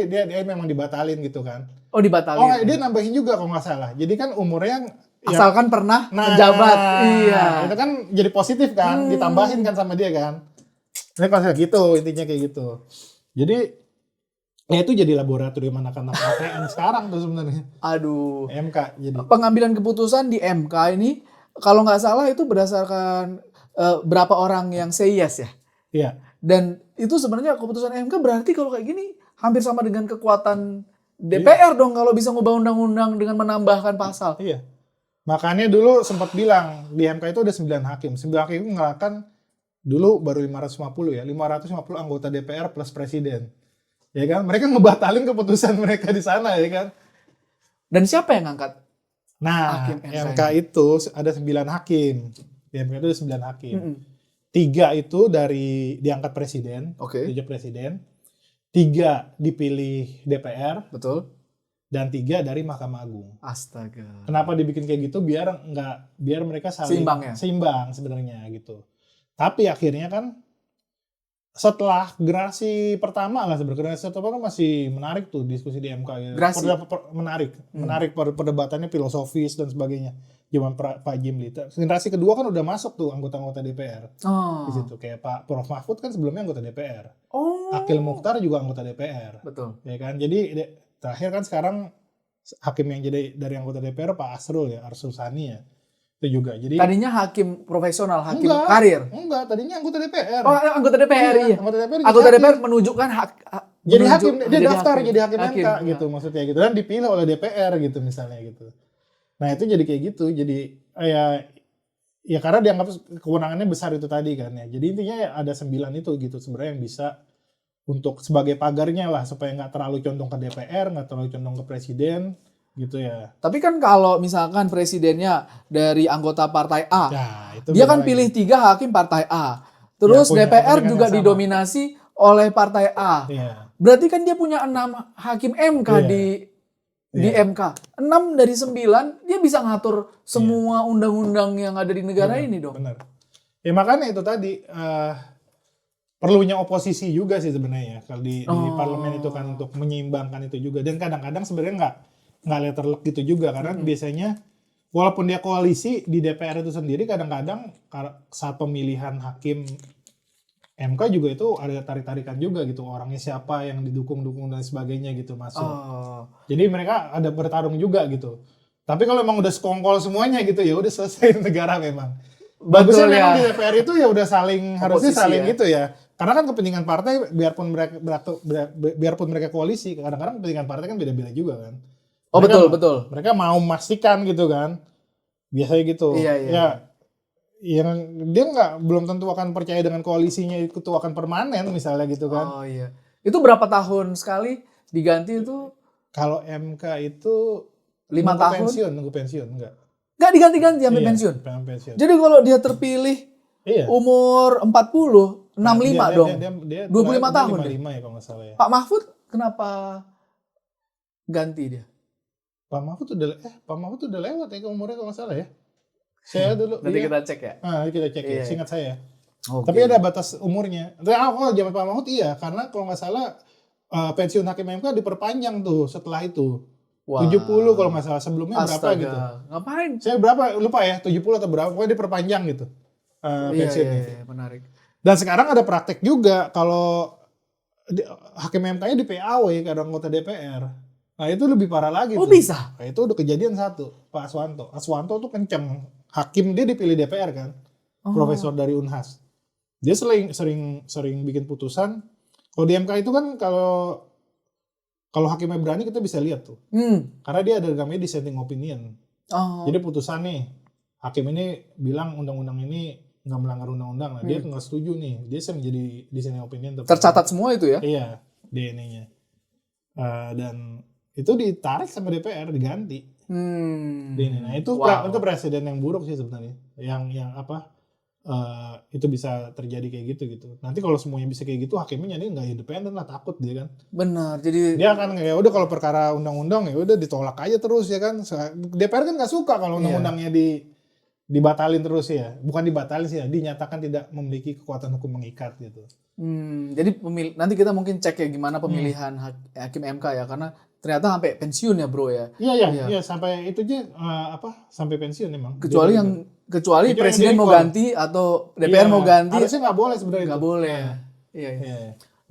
dia memang dibatalin gitu kan. Oh, dibatalin. Oh nggak, dia nambahin juga kalau nggak salah. Jadi kan umurnya Asalkan pernah nah, menjabat. Iya. itu kan jadi positif kan, ditambahin kan sama dia kan. Ini konsep gitu, intinya kayak gitu. Jadi ya itu jadi laboratorium anak-anak ATM sekarang tuh sebenarnya. Aduh. MK jadi. Pengambilan keputusan di MK ini kalau nggak salah itu berdasarkan berapa orang yang say yes ya. Iya. Dan itu sebenarnya keputusan MK berarti kalau kayak gini hampir sama dengan kekuatan DPR dong kalau bisa ngubah undang-undang dengan menambahkan pasal. Iya. Makanya dulu sempat bilang di MK itu ada 9 hakim. 9 hakim itu ngerahkan dulu baru 550 ya. 550 anggota DPR plus presiden. Ya kan? Mereka ngebatalin keputusan mereka di sana ya kan. Dan siapa yang ngangkat? Nah, Hakim MK itu ada 9 hakim. Di MK itu ada 9 hakim. 3 itu diangkat presiden, Oke. 7 presiden. 3 dipilih DPR. Betul. Dan 3 dari Mahkamah Agung. Astaga. Kenapa dibikin kayak gitu? Biar mereka saling seimbang sebenarnya gitu. Tapi akhirnya kan setelah generasi pertama lah sebenarnya, generasi pertama kan masih menarik tuh diskusi di MK gitu. Menarik perdebatannya filosofis dan sebagainya. Zaman Pak Jimli. Generasi kedua kan udah masuk tuh anggota-anggota DPR. Di situ kayak Pak Prof Mahfud kan sebelumnya anggota DPR. Akil Mukhtar juga anggota DPR. Betul. Ya kan? Jadi terakhir kan sekarang hakim yang jadi dari anggota DPR Pak Arsul Sani ya. Itu juga. Jadi tadinya hakim profesional, hakim karir. Enggak, tadinya anggota DPR. Oh, anggota DPR iya. Anggota DPR menunjukkan jadi hakim, dia daftar jadi hakim MK gitu maksudnya gitu, dan dipilih oleh DPR gitu misalnya gitu. Nah, itu jadi kayak gitu. Jadi ya karena dianggap kewenangannya besar itu tadi kan ya. Jadi intinya ya ada 9 itu gitu sebenarnya yang bisa untuk sebagai pagarnya lah supaya nggak terlalu condong ke DPR, nggak terlalu condong ke presiden gitu ya. Tapi kan kalau misalkan presidennya dari anggota partai A, itu dia kan pilih 3 hakim partai A. Terus ya, DPR juga didominasi oleh partai A. Ya. Berarti kan dia punya 6 hakim MK di MK. 6 dari 9 dia bisa ngatur semua undang-undang yang ada di negara ini dong. Benar. Ya makanya itu tadi perlunya oposisi juga sih sebenarnya kalau di parlemen itu kan untuk menyeimbangkan itu juga. Dan kadang-kadang sebenarnya nggak letterlock gitu juga karena biasanya walaupun dia koalisi di DPR itu sendiri kadang-kadang saat pemilihan hakim MK juga itu ada tarik-tarikan juga gitu, orangnya siapa yang didukung-dukung dan sebagainya gitu masuk. Jadi mereka ada bertarung juga gitu. Tapi kalau emang udah sekongkol semuanya gitu ya udah selesai negara memang. Bagusnya memang di DPR itu ya udah harusnya saling gitu ya. Karena kan kepentingan partai biarpun mereka koalisi, kadang-kadang kepentingan partai kan beda-beda juga kan. Oh betul. Mereka mau memastikan gitu kan. Biasanya gitu. Iya. Ya yang dia belum tentu akan percaya dengan koalisinya itu akan permanen misalnya gitu kan. Oh iya. Itu berapa tahun sekali diganti itu? Kalau MK itu 5 tahun? Nunggu pensiun enggak. Enggak diganti-ganti sampai pensiun. Jadi kalau dia terpilih umur 40, 65 dong. Dia 25 tahun. 55 ya kalau nggak salah ya. Pak Mahfud kenapa ganti dia? Pak Mahfud udah lewat ya umurnya kalau nggak salah ya. Saya dulu. Nanti kita cek ya. Kita cek ya. Seingat saya. Tapi ada batas umurnya. Kalau zaman Pak Mahfud iya, karena kalau nggak salah pensiun hakim MK diperpanjang tuh setelah itu. 70 kalau nggak salah, sebelumnya berapa gitu. Ngapain? Saya berapa lupa ya, 70 atau berapa, pokoknya diperpanjang gitu pensiunnya. Iya, menarik. Dan sekarang ada praktek juga kalau hakim MK-nya di PAW karena anggota DPR. Nah itu lebih parah lagi. Oh tuh. Bisa? Nah, itu udah kejadian satu, Pak Aswanto. Aswanto tuh kenceng. Hakim dia dipilih DPR kan, profesor dari Unhas. Dia sering bikin putusan. Kalau di MK itu kan kalau hakimnya berani kita bisa lihat tuh. Karena dia ada namanya dissenting opinion. Jadi putusan nih, hakim ini bilang undang-undang ini nggak melanggar undang-undang. Nah, dia nggak setuju nih. Dia menjadi dissenting opinion. Tercatat semua itu ya? Iya, DNA-nya. Dan itu ditarik sama DPR, diganti. Nah itu presiden yang buruk sih sebenarnya. Yang itu bisa terjadi kayak gitu. Nanti kalau semuanya bisa kayak gitu, hakimnya jadi nggak independen lah, takut dia kan. Benar. Jadi dia akan ya udah kalau perkara undang-undang ya udah ditolak aja terus ya kan. DPR kan nggak suka kalau undang-undangnya dibatalin terus ya. Bukan dibatalin sih ya, dinyatakan tidak memiliki kekuatan hukum mengikat gitu. Jadi nanti kita mungkin cek ya gimana pemilihan hakim MK ya, karena ternyata sampai pensiun ya bro ya. Iya sampai itu aja sampai pensiun emang. Kecuali presiden yang mau ganti atau DPR mau ganti. Harusnya nggak boleh sebenarnya. Nggak boleh. Iya.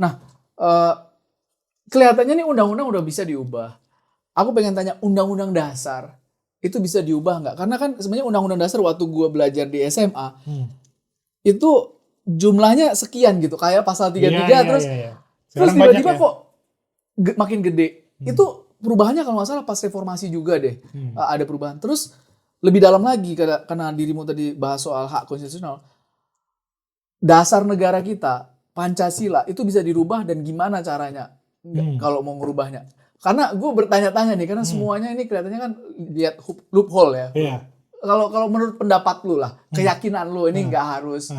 Nah, kelihatannya nih undang-undang udah bisa diubah. Aku pengen tanya, undang-undang dasar itu bisa diubah nggak? Karena kan sebenarnya undang-undang dasar waktu gue belajar di SMA itu jumlahnya sekian gitu, kayak pasal 33 terus tiba-tiba kok makin gede. Itu perubahannya kalau nggak salah pas reformasi juga deh ada perubahan. Terus lebih dalam lagi karena dirimu tadi bahas soal hak konstitusional, dasar negara kita Pancasila itu bisa dirubah dan gimana caranya kalau mau ngerubahnya? Karena gue bertanya-tanya nih, karena semuanya ini kelihatannya kan lihat loophole ya. Kalau menurut pendapat lu lah, keyakinan lu ini nggak harus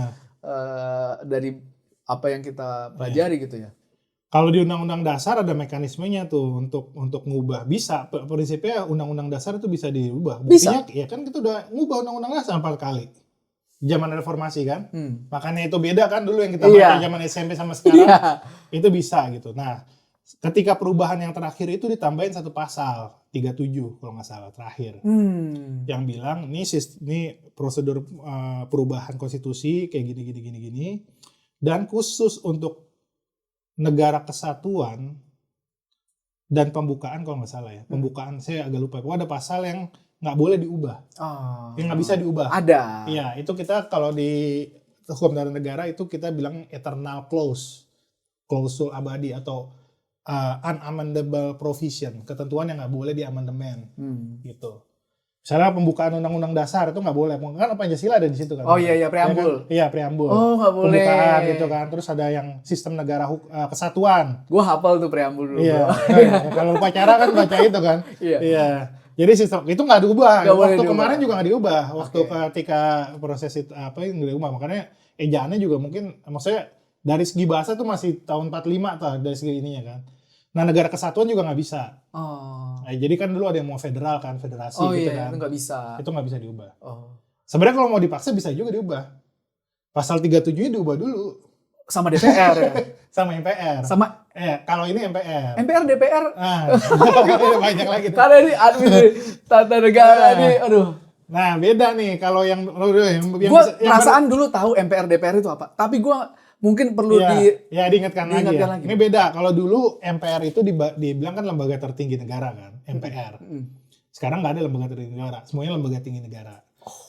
dari apa yang kita pelajari gitu ya. Kalau di undang-undang dasar ada mekanismenya tuh untuk ngubah, bisa. Prinsipnya undang-undang dasar itu bisa dirubah. Buktinya ya kan kita udah ngubah undang-undang dasar 4 kali. Zaman reformasi kan. Makanya itu beda kan dulu yang kita pakai zaman SMP sama sekarang. Itu bisa gitu. Nah, ketika perubahan yang terakhir itu ditambahin satu pasal 37 kalau nggak salah terakhir yang bilang ini prosedur perubahan konstitusi kayak gini dan khusus untuk negara kesatuan dan pembukaan kalau nggak salah ya pembukaan saya agak lupa. Ada pasal yang nggak boleh diubah, yang nggak bisa diubah. Ada. Iya itu kita kalau di hukum tata negara itu kita bilang eternal clause, klausul abadi atau unamendable provision, ketentuan yang nggak boleh diamandemen, gitu. Misalnya pembukaan undang-undang dasar itu nggak boleh, kan Pancasila ada di situ kan? Oh iya preambul. Iya preambul. Oh nggak boleh. Pembukaan gitu kan, terus ada yang sistem negara kesatuan. Gua hafal tuh preambul dulu. Iya. Kalau upacara kan baca itu kan. Iya. Jadi sistem itu nggak diubah. Waktu kemarin juga nggak diubah. Waktu ketika proses itu yang nggak diubah, makanya ejaannya juga mungkin, maksudnya dari segi bahasa tuh masih tahun 45 tuh dari segi ininya kan. Nah negara kesatuan juga nggak bisa. Nah, jadi kan dulu ada yang mau federal kan, federasi gitu kan. Itu nggak bisa. Itu nggak bisa diubah. Sebenarnya kalau mau dipaksa bisa juga diubah. Pasal 37-nya diubah dulu. Sama DPR ya? Sama MPR. Sama kalau ini MPR. MPR, DPR. Banyak lagi. Karena ini admin tata negara nih, aduh. Nah beda nih kalau yang gue perasaan dulu tahu MPR DPR itu apa, tapi gue mungkin perlu diingatkan lagi. Ini beda. Kalau dulu MPR itu dibilang kan lembaga tertinggi negara kan, MPR. Sekarang nggak ada lembaga tertinggi negara, semuanya lembaga tinggi negara.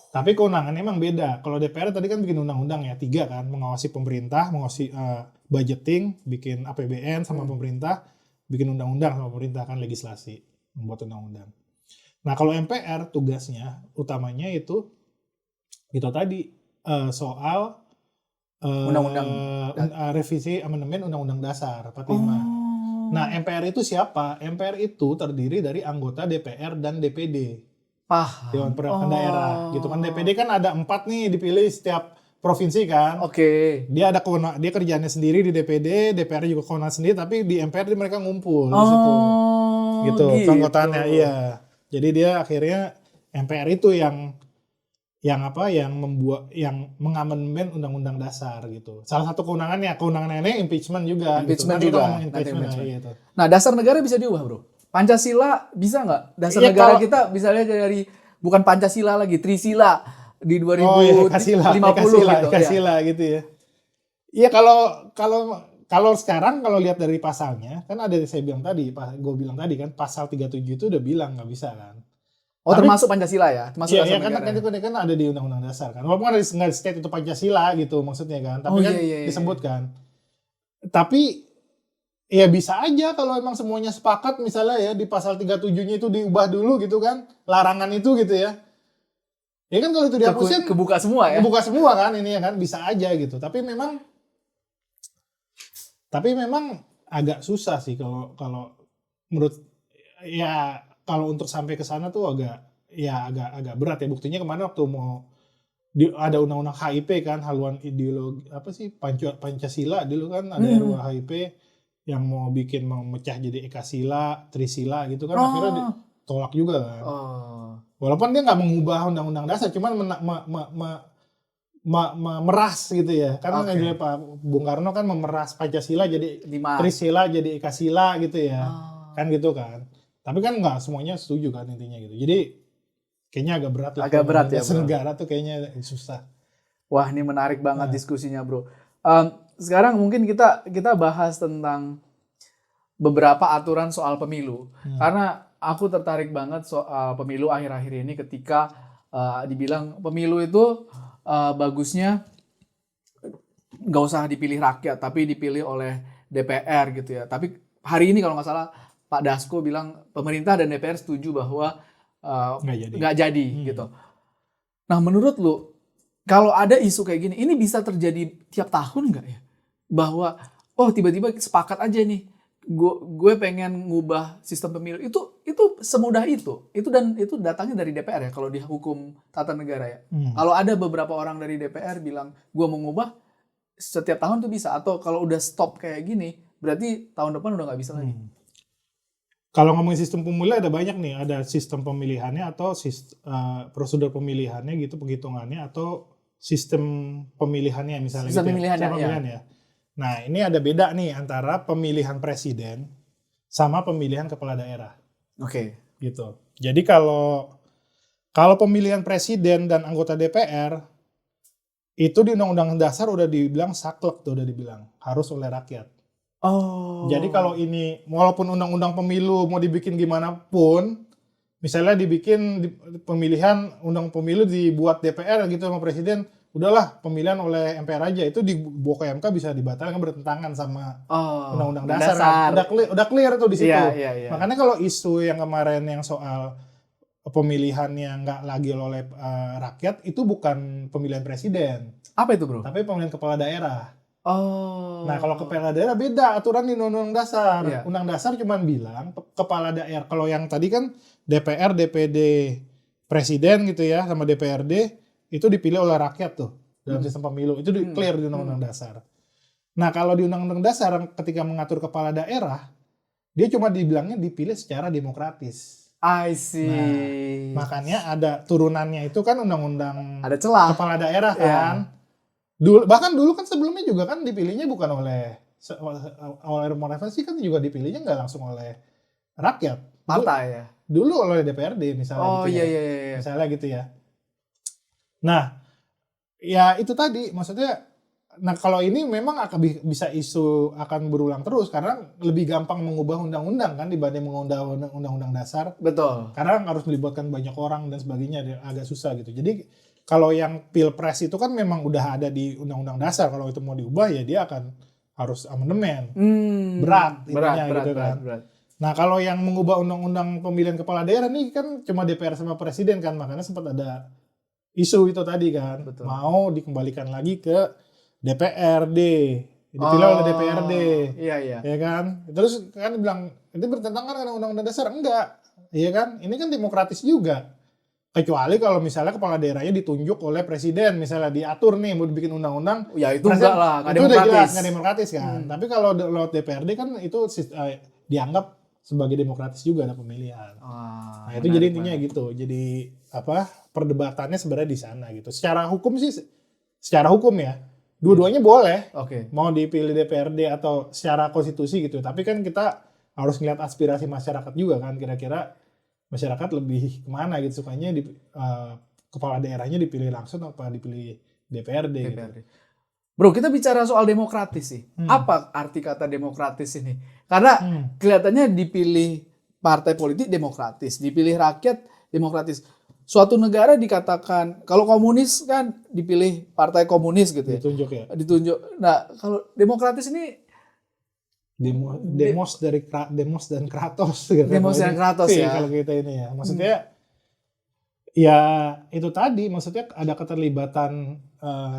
Tapi kewenangannya emang beda. Kalau DPR tadi kan bikin undang-undang ya, 3 kan, mengawasi pemerintah, mengawasi budgeting, bikin APBN sama pemerintah, bikin undang-undang sama pemerintah kan, legislasi, membuat undang-undang. Nah kalau MPR tugasnya utamanya itu tadi soal undang-undang revisi amandemen Undang-Undang Dasar 45. Nah MPR itu siapa? MPR itu terdiri dari anggota DPR dan DPD. Dewan Perwakilan Daerah gitu kan. DPD kan ada 4 nih dipilih setiap provinsi kan. Dia ada dia kerjaannya sendiri di DPD, DPR juga kewenangan sendiri, tapi di MPR mereka ngumpul di situ. Gitu. Keanggotaannya iya. Jadi dia akhirnya MPR itu yang mengamandemen Undang-Undang Dasar gitu. Salah satu kewenangannya impeachment juga. Impeachment gitu. juga. Gitu. Nah dasar negara bisa diubah bro. Pancasila bisa nggak? Dasar negara kita bisa lihat dari bukan Pancasila lagi, Trisila di 2050 gitu. Kasila gitu ya. Iya kalau sekarang kalau lihat dari pasalnya kan ada saya bilang tadi, gue bilang tadi kan pasal 37 itu udah bilang nggak bisa kan. Termasuk Pancasila ya? Termasuk iya kan ada di Undang-Undang Dasar kan. Walaupun ada nggak state itu Pancasila gitu maksudnya kan. Tapi disebutkan. Tapi ya bisa aja kalau emang semuanya sepakat misalnya ya di pasal 37-nya itu diubah dulu gitu kan. Larangan itu gitu ya. Ya kan kalau itu dihapusin kebuka semua ya? Kebuka semua kan ini ya kan. Bisa aja gitu. Tapi memang agak susah sih kalau menurut ya kalau untuk sampai ke sana tuh agak berat ya. Buktinya kemarin waktu ada undang-undang HIP kan, haluan ideologi apa sih Pancasila dulu kan ada RUU HIP yang mau memecah jadi Ekasila, Trisila gitu kan akhirnya ditolak juga kan. Walaupun dia nggak mengubah undang-undang dasar, cuman memeras gitu ya. Karena Oke. Pak Bung Karno kan memeras Pancasila jadi 5. Trisila jadi Ekasila gitu ya. Oh. Kan gitu kan. Tapi kan nggak semuanya setuju kan intinya gitu. Jadi kayaknya agak berat lah. Agak berat ya, Dasar bro. negara tuh kayaknya susah. Wah, ini menarik banget diskusinya, bro. Sekarang mungkin kita bahas tentang beberapa aturan soal pemilu. Karena aku tertarik banget soal pemilu akhir-akhir ini ketika dibilang pemilu itu bagusnya nggak usah dipilih rakyat, tapi dipilih oleh DPR gitu ya. Tapi hari ini kalau nggak salah Pak Dasko bilang pemerintah dan DPR setuju bahwa nggak jadi gitu. Nah, menurut lu kalau ada isu kayak gini, ini bisa terjadi tiap tahun nggak ya? Bahwa tiba-tiba sepakat aja nih, gue pengen ngubah sistem pemilu, itu semudah itu dan itu datangnya dari DPR ya kalau di hukum tata negara ya. Kalau ada beberapa orang dari DPR bilang gue mau ngubah, setiap tahun tuh bisa, atau kalau udah stop kayak gini berarti tahun depan udah nggak bisa lagi. Kalau ngomongin sistem pemilu ada banyak nih, ada sistem pemilihannya atau prosedur pemilihannya gitu, penghitungannya, atau sistem pemilihannya misalnya Sistem gitu pemilihannya, ya. Nah, ini ada beda nih antara pemilihan presiden sama pemilihan kepala daerah. Oke. Gitu. Jadi kalau pemilihan presiden dan anggota DPR itu di Undang-Undang Dasar udah dibilang saklek tuh, udah dibilang harus oleh rakyat. Oh. Jadi kalau ini walaupun undang-undang pemilu mau dibikin gimana pun, misalnya dibikin pemilihan undang pemilu dibuat DPR gitu sama presiden, udahlah pemilihan oleh MPR aja, itu dibawa ke MK bisa dibatalkan, bertentangan sama undang-undang dasar. Udah clear tuh di situ. Iya. Makanya kalau isu yang kemarin yang soal pemilihannya nggak lagi oleh rakyat, itu bukan pemilihan presiden. Apa itu, bro? Tapi pemilihan kepala daerah. Oh. Nah, kalau kepala daerah beda aturan di Undang-Undang Dasar. Iya. Undang Dasar cuma bilang kepala daerah. Kalau yang tadi kan DPR, DPD, presiden gitu ya, sama DPRD itu dipilih oleh rakyat tuh dalam sistem pemilu. Itu clear di Undang-Undang Dasar. Nah, kalau di Undang-Undang Dasar ketika mengatur kepala daerah, dia cuma dibilangnya dipilih secara demokratis. I see. Nah, makanya ada turunannya itu kan Undang-Undang ada celah kepala daerah kan. Bahkan dulu kan sebelumnya juga kan dipilihnya bukan oleh reformasi, kan juga dipilihnya nggak langsung oleh rakyat. Partai ya? Dulu oleh DPRD misalnya gitu ya. Iya. Misalnya gitu ya. Nah, ya itu tadi maksudnya, nah kalau ini memang akan bisa isu akan berulang terus karena lebih gampang mengubah undang-undang kan dibanding mengubah undang-undang dasar. Betul. Karena harus melibatkan banyak orang dan sebagainya, agak susah gitu. Jadi kalau yang pilpres itu kan memang udah ada di undang-undang dasar, kalau itu mau diubah ya dia akan harus amandemen. Berat. Nah, kalau yang mengubah undang-undang pemilihan kepala daerah nih kan cuma DPR sama presiden kan, makanya sempat ada isu itu tadi kan. Betul. Mau dikembalikan lagi ke DPRD. Dipilih oleh DPRD. Iya. Ya kan? Terus kan bilang itu bertentangan dengan undang-undang dasar. Enggak. Iya kan? Ini kan demokratis juga. Kecuali kalau misalnya kepala daerahnya ditunjuk oleh presiden, misalnya diatur nih mau dibikin undang-undang. Ya itu enggak lah, itu udah jelas nggak demokratis kan. Tapi kalau lewat DPRD kan itu dianggap sebagai demokratis juga ada pemilihan. Nah itu jadi intinya gitu. Jadi perdebatannya sebenarnya di sana gitu. Secara hukum ya, dua-duanya boleh. Mau dipilih DPRD atau secara konstitusi gitu. Tapi kan kita harus ngeliat aspirasi masyarakat juga kan, kira-kira masyarakat lebih kemana gitu, sukanya kepala daerahnya dipilih langsung apa dipilih DPRD. Gitu. Bro, kita bicara soal demokratis sih. Apa arti kata demokratis ini? Karena kelihatannya dipilih partai politik demokratis, dipilih rakyat demokratis. Suatu negara dikatakan, kalau komunis kan dipilih partai komunis gitu ya. Ditunjuk. Nah, kalau demokratis ini Demos dan Kratos gitu. Demos dan Kratos ya. Kalau kita ini ya. Maksudnya ya itu tadi, maksudnya ada keterlibatan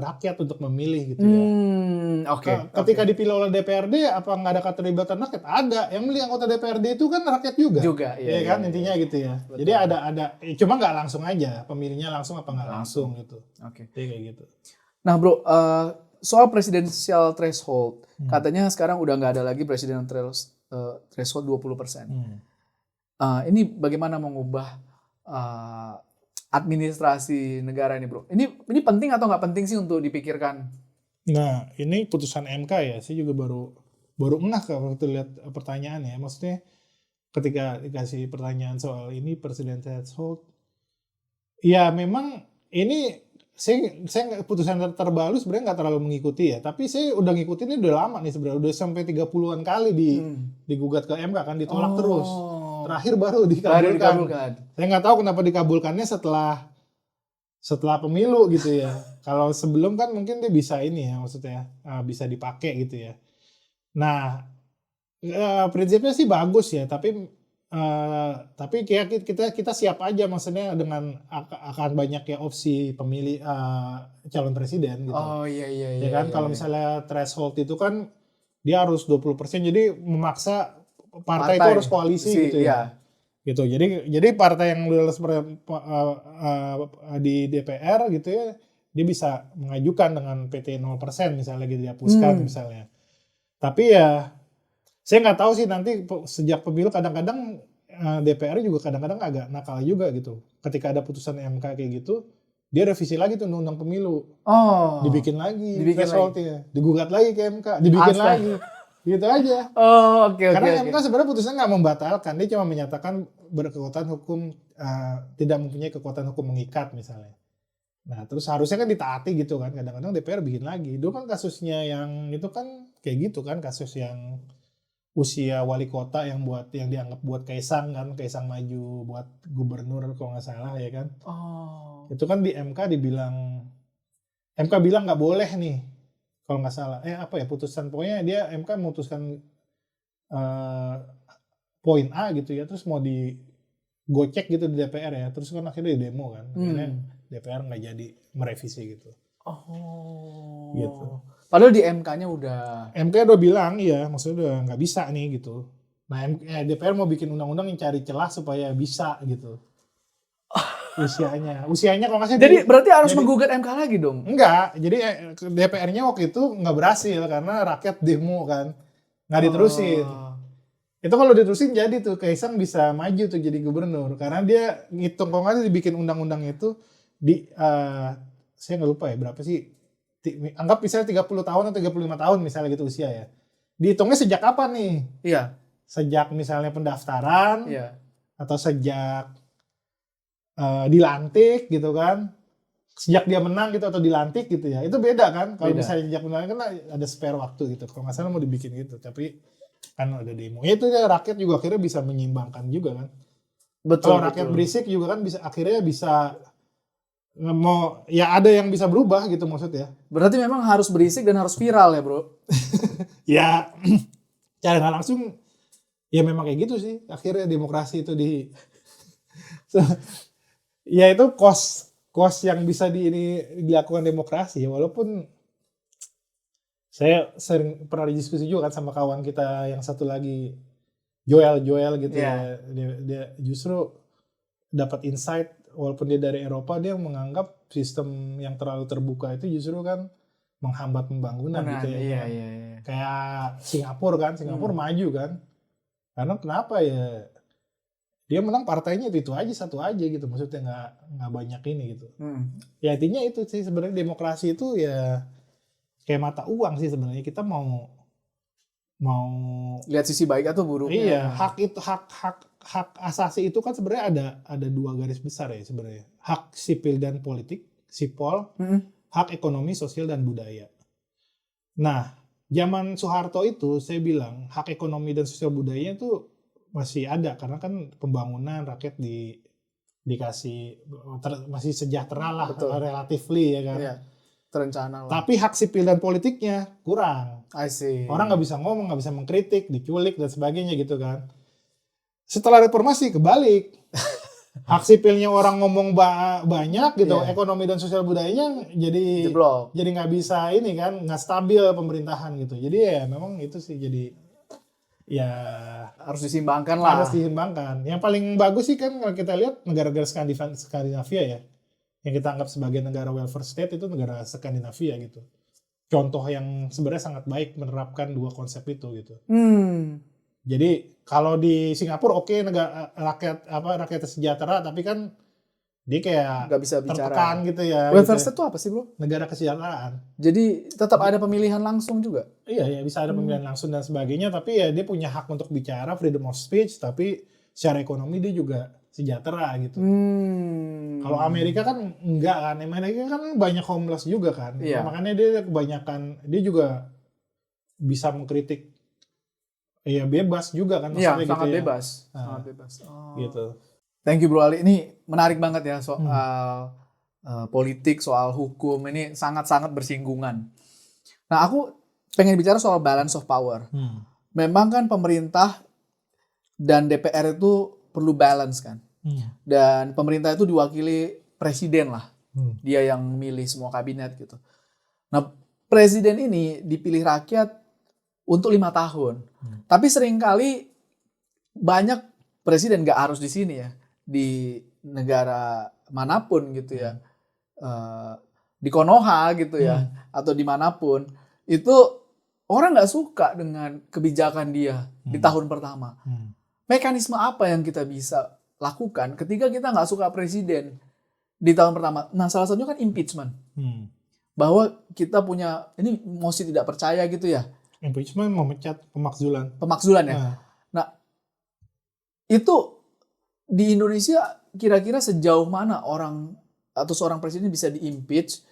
rakyat untuk memilih gitu ya. Ketika dipilih oleh DPRD apa nggak ada keterlibatan rakyat? Ada. Yang milih anggota DPRD itu kan rakyat juga. Iya kan, intinya gitu ya. Betul. Jadi ada cuma nggak langsung aja. Pemilihnya langsung apa nggak langsung gitu. Kayak gitu. Nah, bro, soal presidensial threshold, katanya sekarang udah nggak ada lagi presidensial threshold 20%. Ini bagaimana mengubah administrasi negara ini, Bro. Ini penting atau nggak penting sih untuk dipikirkan? Nah, ini putusan MK ya. Saya juga baru ngeh waktu lihat pertanyaannya. Maksudnya ketika dikasih pertanyaan soal ini president threshold, ya memang ini saya putusan terbaru sebenarnya nggak terlalu mengikuti ya, tapi saya udah ngikutin ini udah lama nih sebenarnya, udah sampai 30-an kali digugat ke MK kan, ditolak terus. Terakhir baru dikabulkan. Saya nggak tahu kenapa dikabulkannya setelah pemilu gitu ya. Kalau sebelum kan mungkin dia bisa ini ya, maksudnya bisa dipakai gitu ya. Nah, prinsipnya sih bagus ya, tapi kayak kita siap aja maksudnya dengan akan banyaknya opsi pemilih calon presiden gitu. Oh iya Ya kan, kalau misalnya threshold itu kan dia harus 20%, jadi memaksa partai itu harus koalisi gitu ya. Gitu. Jadi partai yang lulus di DPR gitu ya, dia bisa mengajukan dengan PT 0% misalnya gitu, dihapuskan misalnya. Tapi ya saya nggak tahu sih nanti sejak pemilu kadang-kadang DPR juga kadang-kadang agak nakal juga gitu. Ketika ada putusan MK kayak gitu, dia revisi lagi tuh undang-undang pemilu. Dibikin lagi thresholdnya, digugat lagi ke MK, dibikin lagi. Gitu aja. Karena MK sebenarnya putusannya nggak membatalkan, dia cuma menyatakan berkekuatan hukum, tidak mempunyai kekuatan hukum mengikat misalnya. Nah terus harusnya kan ditaati gitu kan, kadang-kadang DPR bikin lagi. Dulu kan kasusnya yang itu kan kayak gitu kan, kasus yang usia wali kota yang dianggap buat Kaisang kan, Kaisang maju buat gubernur kalau nggak salah ya kan. Itu kan di MK bilang nggak boleh nih kalau nggak salah. Putusan pokoknya dia MK memutuskan poin A gitu ya, terus mau digocek gitu di DPR ya, terus kan akhirnya di demo kan, akhirnya DPR nggak jadi merevisi gitu. Gitu. Padahal di MK-nya udah bilang iya, maksudnya udah nggak bisa nih gitu. Nah DPR mau bikin undang-undang yang cari celah supaya bisa gitu. Usianya kalau nggak salah. Jadi berarti harus menggugat MK lagi dong? Enggak, jadi DPR-nya waktu itu nggak berhasil karena rakyat demo kan, nggak diterusin. Itu kalau diterusin jadi tuh Kaisang bisa maju tuh jadi gubernur, karena dia ngitung kalau nggak dibikin undang-undang itu saya nggak lupa ya berapa sih, anggap misalnya 30 tahun atau 35 tahun misalnya gitu usia ya. Dihitungnya sejak kapan nih? Iya. Sejak misalnya pendaftaran, atau sejak dilantik gitu kan, sejak dia menang gitu atau dilantik gitu ya, itu beda kan. Kalau misalnya sejak menang kan ada spare waktu gitu, kalau nggak salah mau dibikin gitu, tapi kan ada demo ya, itu ya rakyat juga akhirnya bisa menyimbangkan juga kan. Kalau rakyat berisik juga kan akhirnya bisa mau ya, ada yang bisa berubah gitu maksudnya. Berarti memang harus berisik dan harus viral ya bro? Ya cara nggak langsung ya memang kayak gitu sih akhirnya demokrasi itu ya itu cost yang bisa dilakukan demokrasi, walaupun saya sering pernah diskusi juga kan sama kawan kita yang satu lagi, Joel gitu ya, dia justru dapat insight, walaupun dia dari Eropa, dia menganggap sistem yang terlalu terbuka itu justru kan menghambat pembangunan gitu ya. Iya. Kayak Singapura maju kan, karena kenapa ya, dia menang partainya itu aja, satu aja gitu, maksudnya nggak banyak ini gitu. Ya intinya itu sih sebenarnya, demokrasi itu ya kayak mata uang sih sebenarnya. Kita mau lihat sisi baik atau buruknya. Iya, hak asasi itu kan sebenarnya ada dua garis besar ya sebenarnya. Hak sipil dan politik, sipol, hak ekonomi, sosial dan budaya. Nah, zaman Soeharto itu saya bilang hak ekonomi dan sosial budaya itu masih ada, karena kan pembangunan rakyat dikasih masih sejahtera lah, relatively ya kan. Iya, terencana lah. Tapi hak sipil dan politiknya kurang. I see. Orang nggak bisa ngomong, nggak bisa mengkritik, diculik dan sebagainya gitu kan. Setelah reformasi kebalik. Hak sipilnya orang ngomong banyak gitu, ekonomi dan sosial budayanya jadi jeblok. Jadi nggak bisa ini kan, nggak stabil pemerintahan gitu. Jadi ya memang itu sih jadi ya harus disimbangkan lah. Harus disimbangkan. Yang paling bagus sih kan kalau kita lihat negara-negara Skandinavia ya, yang kita anggap sebagai negara welfare state, itu negara Skandinavia gitu. Contoh yang sebenarnya sangat baik menerapkan dua konsep itu gitu. Jadi kalau di Singapura negara rakyat sejahtera, tapi kan Dia kayak nggak bisa bicara. tertekan gitu ya. Welfare gitu. state itu apa sih, bro? Negara kesejahteraan. Jadi tetap ada pemilihan langsung juga. Iya, ya bisa ada pemilihan langsung dan sebagainya, tapi ya dia punya hak untuk bicara, freedom of speech, tapi secara ekonomi dia juga sejahtera gitu. Kalau Amerika kan enggak kan, Amerika kan banyak homeless juga kan. Iya. Makanya dia kebanyakan, dia juga bisa mengkritik, ya bebas juga kan Iya, maksudnya sangat gitu ya. bebas. Nah, Sangat bebas. Oh. Gitu. Thank you Bro Ali. Ini menarik banget ya soal politik, soal hukum. Ini sangat-sangat bersinggungan. Nah, aku pengen bicara soal balance of power. Memang kan pemerintah dan DPR itu perlu balance kan. Dan pemerintah itu diwakili presiden lah. Dia yang milih semua kabinet gitu. Nah, presiden ini dipilih rakyat untuk 5 tahun. Tapi seringkali banyak presiden gak harus di sini ya. Di negara manapun gitu ya. Di Konoha gitu ya. Atau dimanapun. Itu orang gak suka dengan kebijakan dia di tahun pertama. Mekanisme apa yang kita bisa lakukan ketika kita gak suka presiden di tahun pertama? Nah, salah satunya kan impeachment. Bahwa kita punya, ini mosi tidak percaya gitu ya. Impeachment memecat pemakzulan. Pemakzulan ya. Nah, itu di Indonesia kira-kira sejauh mana orang atau seorang presiden bisa diimpeach,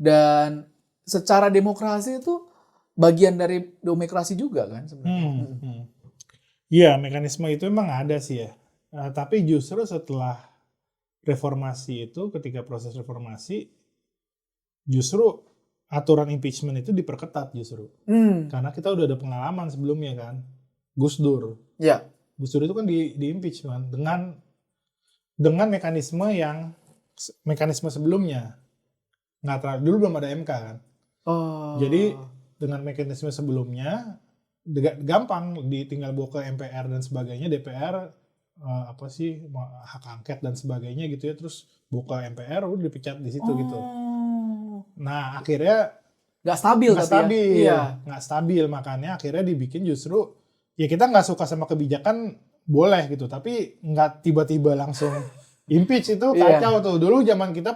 dan secara demokrasi itu bagian dari demokrasi juga kan sebenarnya. Iya, mekanisme itu emang ada sih ya. Tapi justru setelah reformasi itu, ketika proses reformasi, justru aturan impeachment itu diperketat justru. Karena kita udah ada pengalaman sebelumnya kan. Gus Dur. Ya. Gus Dur itu kan di impeachment dengan mekanisme sebelumnya. Dulu belum ada MK kan. Jadi dengan mekanisme sebelumnya gampang tinggal bawa ke MPR dan sebagainya, DPR hak angket dan sebagainya gitu ya, terus buka MPR udah dipecat di situ gitu. Nah, akhirnya nggak stabil, nggak stabil, makanya akhirnya dibikin justru ya kita nggak suka sama kebijakan boleh gitu, tapi nggak tiba-tiba langsung impeach, itu kacau tuh. Dulu zaman kita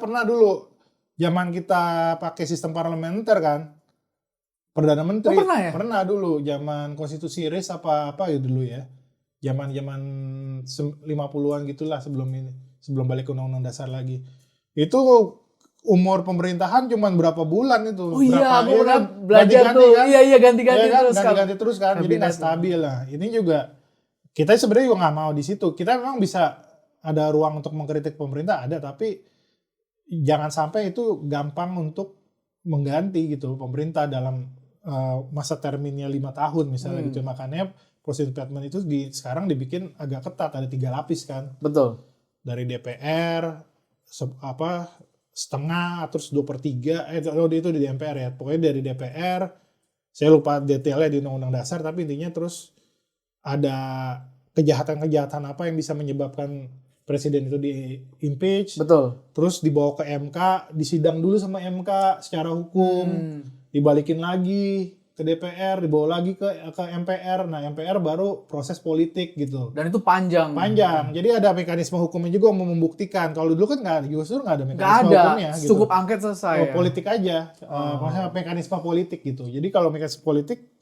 zaman kita pakai sistem parlementer kan, perdana menteri pernah dulu zaman konstitusi RIS apa gitu dulu ya, zaman 50-an gitulah, sebelum balik ke undang-undang dasar lagi. Itu umur pemerintahan cuma berapa bulan itu. Oh iya, aku pernah belajar tuh. Kan? Iya, ganti-ganti terus kan. Jadi nggak stabil lah. Ini juga kita sebenarnya juga nggak mau di situ. Kita memang bisa ada ruang untuk mengkritik pemerintah, ada, tapi jangan sampai itu gampang untuk mengganti gitu pemerintah dalam masa terminnya 5 tahun misalnya gitu. Makanya proses impeachment itu sekarang dibikin agak ketat, ada 3 lapis kan. Betul. Dari DPR setengah, terus 2/3 itu di DPR ya. Pokoknya dari DPR, saya lupa detailnya di Undang-Undang Dasar, tapi intinya terus ada kejahatan-kejahatan apa yang bisa menyebabkan presiden itu di-impeach. Betul. Terus dibawa ke MK, disidang dulu sama MK secara hukum, dibalikin lagi ke DPR, dibawa lagi ke MPR. Nah, MPR baru proses politik gitu. Dan itu panjang. Jadi ada mekanisme hukumnya juga mau membuktikan. Kalau dulu kan justru nggak ada mekanisme hukumnya. Gitu. Cukup angket selesai. Politik aja. Maksudnya mekanisme politik gitu. Jadi kalau mekanisme politik,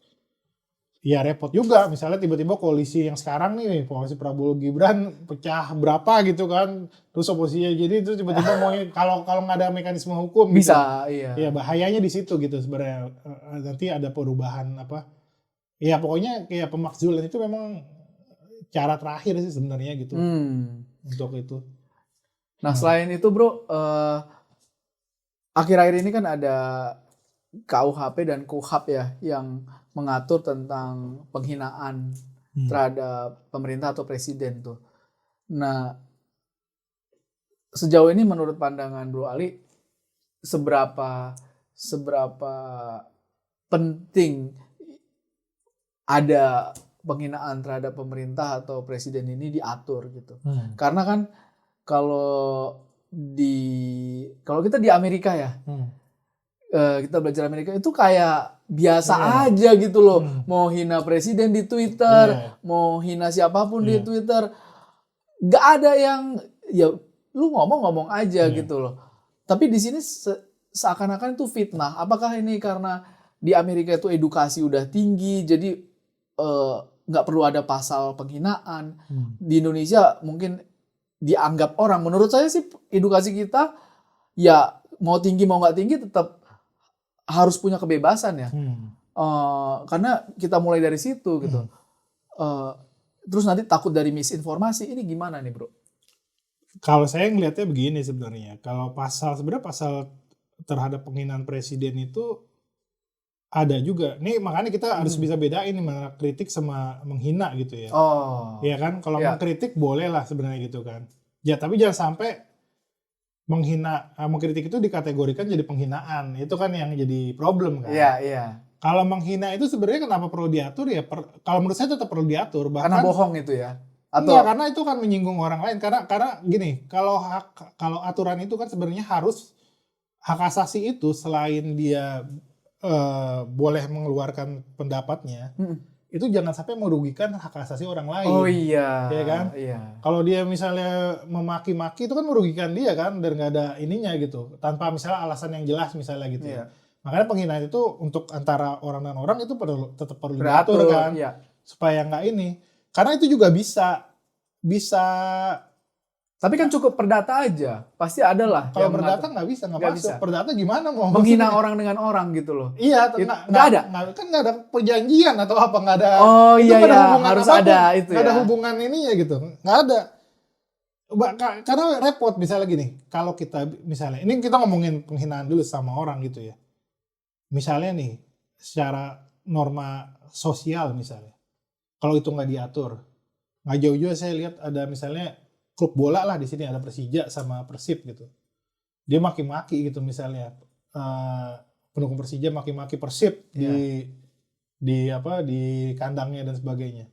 ya repot juga. Misalnya tiba-tiba koalisi yang sekarang nih, koalisi Prabowo Gibran pecah berapa gitu kan. Terus oposisinya jadi itu tiba-tiba mau kalau nggak ada mekanisme hukum bisa gitu. Iya. Ya bahayanya di situ gitu sebenarnya. Nanti ada perubahan apa. Ya pokoknya kayak pemakzulan itu memang cara terakhir sih sebenarnya gitu. Untuk itu. Nah, selain itu Bro, akhir-akhir ini kan ada KUHP dan KUHAP ya yang mengatur tentang penghinaan terhadap pemerintah atau presiden tuh. Nah, sejauh ini menurut pandangan Bro Ali, seberapa penting ada penghinaan terhadap pemerintah atau presiden ini diatur gitu? Karena kan kalau kita di Amerika ya, kita belajar Amerika itu kayak biasa aja gitu loh. Mau hina presiden di Twitter, mau hina siapapun di Twitter, gak ada yang, ya lu ngomong aja Iya. gitu loh. Tapi di sini seakan-akan itu fitnah. Apakah ini karena di Amerika itu edukasi udah tinggi, jadi nggak perlu ada pasal penghinaan. Di Indonesia mungkin dianggap orang, menurut saya sih edukasi kita ya mau tinggi mau nggak tinggi tetap harus punya kebebasan ya. Karena kita mulai dari situ gitu. Terus nanti takut dari misinformasi, ini gimana nih bro? Kalau saya ngelihatnya begini sebenarnya, kalau sebenarnya pasal terhadap penghinaan presiden itu ada juga. Nih makanya kita harus bisa bedain nih mana kritik sama menghina gitu ya. Iya kan? Kalau mengkritik boleh lah sebenarnya gitu kan. Ya tapi jangan sampai mengkritik itu dikategorikan jadi penghinaan. Itu kan yang jadi problem kan. Iya. Kalau menghina itu sebenarnya kenapa perlu diatur ya? Kalau menurut saya tetap perlu diatur. Bahkan, karena bohong itu ya? Atau enggak, karena itu kan menyinggung orang lain. Karena gini, kalau aturan itu kan sebenarnya harus hak asasi itu selain dia boleh mengeluarkan pendapatnya, itu jangan sampai merugikan hak asasi orang lain. Oh iya. Ya kan? Iya. Kalau dia misalnya memaki-maki itu kan merugikan dia kan, dan nggak ada ininya gitu. Tanpa misalnya alasan yang jelas misalnya gitu. Iya. Makanya penghinaan itu untuk antara orang dan orang itu tetap perlu Beratur diatur kan. iya. Supaya nggak ini. Karena itu juga bisa. Tapi kan cukup perdata aja, pasti ada lah. Kalau perdata nggak masuk. Perdata gimana mau? Menghina orang dengan orang gitu loh. Iya, nggak ada. Kan nggak ada perjanjian atau apa, nggak ada. Oh iya, harus apapun. ada itu ya. Nggak ada hubungan ininya gitu, nggak ada. Karena repot misalnya gini, kalau kita misalnya, ini kita ngomongin penghinaan dulu sama orang gitu ya. Misalnya nih, secara norma sosial misalnya, kalau itu nggak diatur, nggak jauh-jauh saya lihat ada misalnya klub bola lah di sini, ada Persija sama Persib gitu. Dia maki-maki gitu misalnya, pendukung Persija maki-maki Persib di kandangnya dan sebagainya.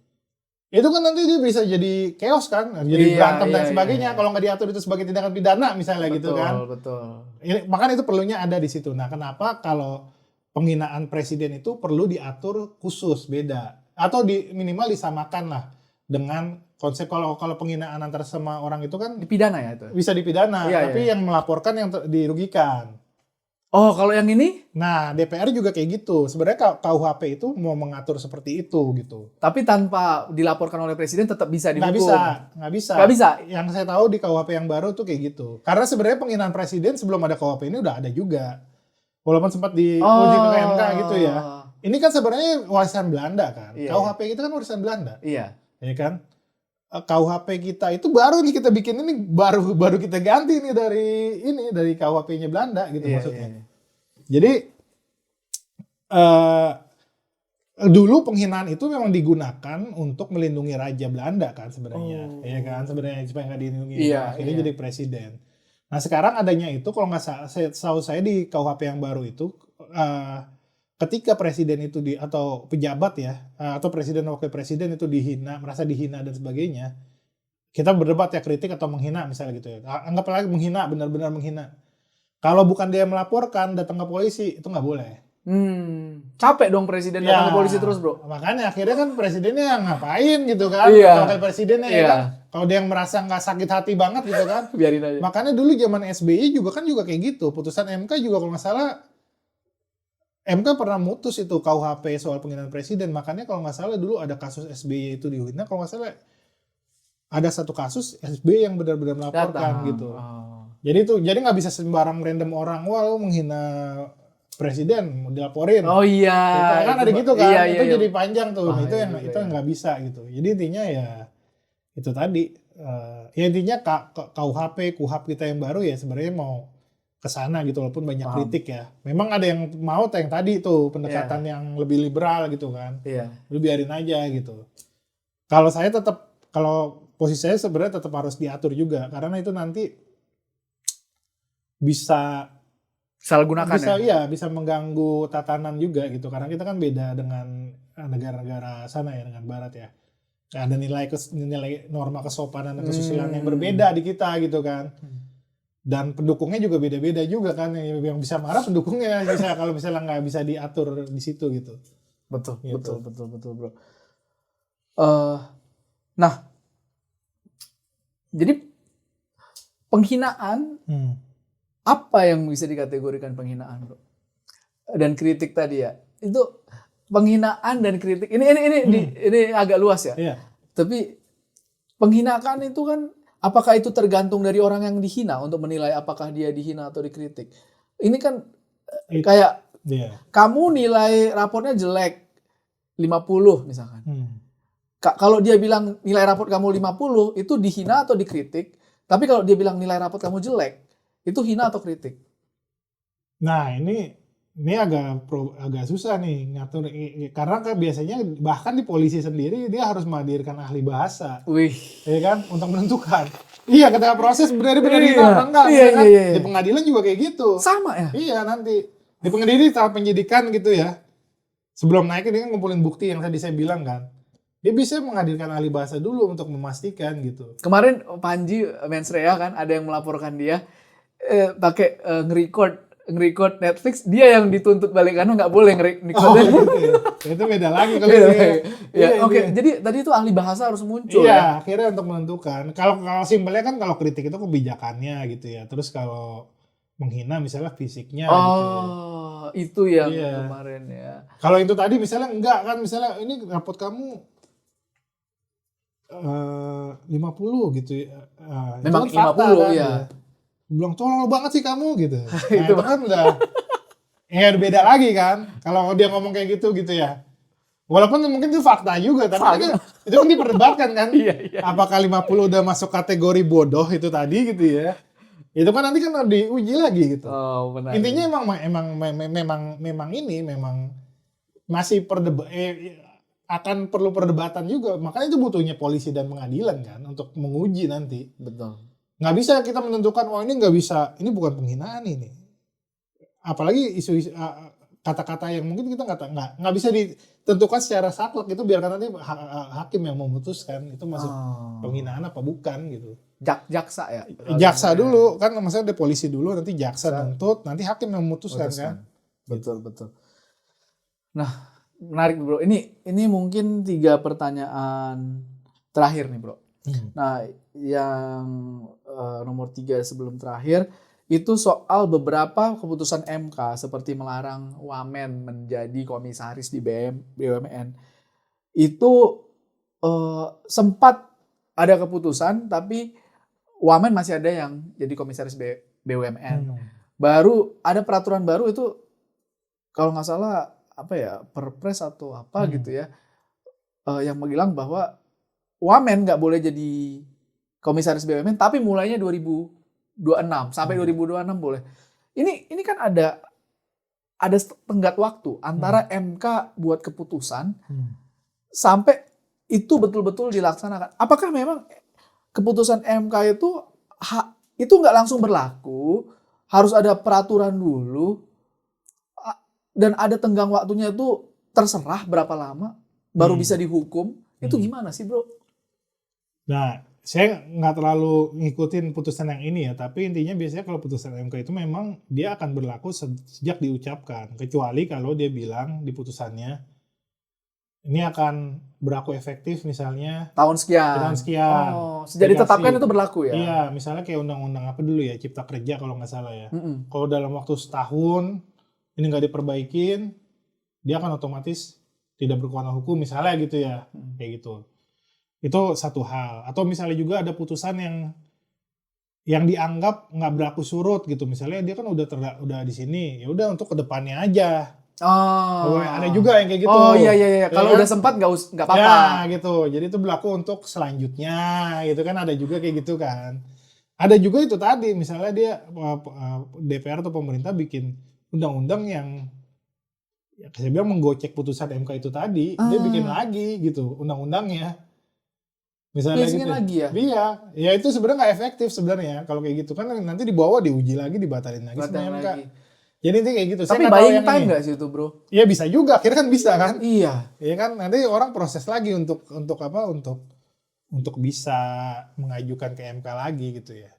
Itu kan nanti dia bisa jadi chaos kan, jadi berantem dan sebagainya. Kalau nggak diatur itu sebagai tindakan pidana misalnya gitu kan. Betul. Makanya itu perlunya ada di situ. Nah, kenapa kalau penghinaan presiden itu perlu diatur khusus beda, atau minimal disamakan lah dengan konsep kalau penghinaan antar sama orang itu kan dipidana ya itu. Bisa dipidana, tapi yang melaporkan yang dirugikan. Oh, kalau yang ini? Nah, DPR juga kayak gitu. Sebenarnya KUHP itu mau mengatur seperti itu gitu. Tapi tanpa dilaporkan oleh presiden tetap bisa dihukum. Nggak bisa. Yang saya tahu di KUHP yang baru tuh kayak gitu. Karena sebenarnya penghinaan presiden sebelum ada KUHP ini udah ada juga. Walaupun sempat diuji ke MK gitu ya. Ini kan sebenarnya warisan Belanda kan. KUHP itu kan warisan Belanda. Iya. Ya kan? KUHP kita itu baru nih kita bikin ini, baru kita ganti nih dari KUHP-nya Belanda gitu maksudnya. Iya. Jadi dulu penghinaan itu memang digunakan untuk melindungi Raja Belanda kan sebenarnya, ya kan sebenarnya supaya nggak dilindungi, akhirnya jadi presiden. Nah sekarang adanya itu kalau nggak salah, tahu saya di KUHP yang baru itu. Ketika presiden itu atau pejabat ya, atau presiden wakil presiden itu merasa dihina dan sebagainya, kita berdebat ya, kritik atau menghina misalnya gitu ya. Anggaplah menghina, benar-benar menghina. Kalau bukan dia melaporkan, datang ke polisi, itu nggak boleh. Capek dong presiden datang ke polisi terus bro. Makanya akhirnya kan presidennya ngapain gitu kan, wakil presidennya ya kan. Kalau dia yang merasa nggak sakit hati banget gitu kan, biarin aja. Makanya dulu zaman SBY juga kayak gitu. Putusan MK juga kalau nggak salah, MK pernah mutus itu KUHP soal penghinaan presiden. Makanya kalau nggak salah dulu ada kasus SBY itu dihina. Kalau nggak salah ada satu kasus SBY yang benar-benar melaporkan gitu. Jadi nggak bisa sembarang random orang, wah lu menghina presiden mau dilaporin. Oh iya. Gitu, kan ada gitu kan. Itu jadi panjang tuh. Itu yang nggak bisa gitu. Jadi intinya ya itu tadi. Ya intinya KUHP kita yang baru ya sebenarnya mau kesana gitu, walaupun banyak kritik ya. Memang ada yang mau yang tadi tuh pendekatan yang lebih liberal gitu kan. Lu biarin aja gitu. Kalau saya kalau posisi saya sebenarnya tetap harus diatur juga, karena itu nanti bisa salah gunakan bisa mengganggu tatanan juga gitu. Karena kita kan beda dengan negara-negara sana ya, dengan barat ya. Ada nilai norma kesopanan dan kesusilaan yang berbeda di kita gitu kan. Dan pendukungnya juga beda-beda juga kan, yang bisa marah pendukungnya kalau misalnya nggak bisa diatur di situ gitu. Betul bro. Nah, jadi penghinaan, Hmm. apa yang bisa dikategorikan penghinaan, bro? Dan kritik tadi ya, itu penghinaan dan kritik. Ini agak luas ya. Iya. Tapi penghinaan itu kan, apakah itu tergantung dari orang yang dihina untuk menilai apakah dia dihina atau dikritik? Ini kan kayak Iya. kamu nilai raportnya jelek 50 misalkan. Kalau dia bilang nilai raport kamu 50, itu dihina atau dikritik. Tapi kalau dia bilang nilai raport kamu jelek, itu hina atau kritik? Nah, ini agak susah nih ngatur, karena kan biasanya bahkan di polisi sendiri dia harus menghadirkan ahli bahasa, Wih, ya kan, untuk menentukan. Iya, ketika proses benar-benar Iya. hina apa enggak, Iya, ya kan? iya. Di pengadilan juga kayak gitu. sama ya? Iya, nanti di pengadilan tahap penyidikan gitu ya. Sebelum naik dia kan ngumpulin bukti yang tadi saya bilang kan. Dia bisa menghadirkan ahli bahasa dulu untuk memastikan gitu. Kemarin Panji Mensrea kan ada yang melaporkan dia pakai nge-record Netflix, dia yang dituntut balik karena nggak boleh nge-record. Oh gitu ya. Itu beda lagi kalau Iya, itu. iya. Oke, jadi tadi itu ahli bahasa harus muncul Iya, ya. akhirnya untuk menentukan. Kalau simpelnya kan kalau kritik itu kebijakannya gitu ya. Terus kalau menghina misalnya fisiknya gitu ya. Oh, itu yang Iya. kemarin ya. Kalau itu tadi misalnya enggak kan, misalnya ini rapot kamu 50 gitu ya. Memang itu kan fakta 50 kan, ya. Bilang tolol banget sih kamu gitu. Nah, Itu itu kan udah ya beda lagi kan. Kalau dia ngomong kayak gitu ya. Walaupun mungkin itu fakta juga, tapi itu kan diperdebatkan kan. Iya. Apakah 50 udah masuk kategori bodoh itu tadi gitu ya. Itu kan nanti kan diuji lagi gitu. Oh, benar. Intinya memang masih akan perlu perdebatan juga. Makanya itu butuhnya polisi dan pengadilan kan untuk menguji nanti. Betul. Nggak bisa kita menentukan, oh ini nggak bisa, ini bukan penghinaan ini. Apalagi isu-isu kata-kata yang mungkin kita nggak bisa ditentukan secara saklek, itu biarkan nanti hakim yang memutuskan itu masuk penghinaan apa bukan gitu. Jaksa ya. Jaksa dulu kan, maksudnya ada polisi dulu, nanti jaksa nuntut, nanti hakim yang memutuskan kan. Betul. Nah, menarik bro. Ini mungkin 3 pertanyaan terakhir nih bro. Nah, yang nomor 3 sebelum terakhir itu soal beberapa keputusan MK seperti melarang wamen menjadi komisaris di BUMN. Itu sempat ada keputusan, tapi wamen masih ada yang jadi komisaris BUMN. Baru ada peraturan baru itu kalau nggak salah apa ya, perpres atau apa gitu ya, yang bilang bahwa wamen nggak boleh jadi komisaris BUMN, tapi mulainya 2026 sampai 2026 boleh. Ini kan ada tenggat waktu antara MK buat keputusan sampai itu betul-betul dilaksanakan. Apakah memang keputusan MK itu nggak langsung berlaku, harus ada peraturan dulu, dan ada tenggang waktunya itu terserah berapa lama baru bisa dihukum? Itu gimana sih bro? Nah, saya nggak terlalu ngikutin putusan yang ini ya, tapi intinya biasanya kalau putusan MK itu memang dia akan berlaku sejak diucapkan, kecuali kalau dia bilang di putusannya ini akan berlaku efektif misalnya tahun sekian. Oh, sejak ditetapkan itu berlaku ya? Iya, misalnya kayak undang-undang apa dulu ya, Cipta Kerja kalau nggak salah ya. Kalau dalam waktu setahun ini nggak diperbaikin, dia akan otomatis tidak berkuasa hukum misalnya gitu ya, kayak gitu. Itu satu hal. Atau misalnya juga ada putusan yang dianggap nggak berlaku surut gitu, misalnya dia kan udah di sini, ya udah untuk kedepannya aja. Ada juga yang kayak gitu. Oh iya. Kalau udah sempat nggak apa-apa. Ya gitu. Jadi itu berlaku untuk selanjutnya gitu kan, ada juga kayak gitu kan. Ada juga itu tadi misalnya dia DPR atau pemerintah bikin undang-undang yang ya saya bilang menggocek putusan MK itu tadi, dia bikin lagi gitu undang-undangnya. Misalnya gitu. Lagi ya? Iya, ya itu sebenarnya nggak efektif sebenarnya kalau kayak gitu kan, nanti dibawa diuji lagi, dibatalin lagi sama MK. Jadi itu kayak gitu. Tapi buying time nggak sih itu bro? Iya bisa juga, akhirnya kan bisa kan? Iya. Iya kan, nanti orang proses lagi untuk bisa mengajukan ke MK lagi gitu ya.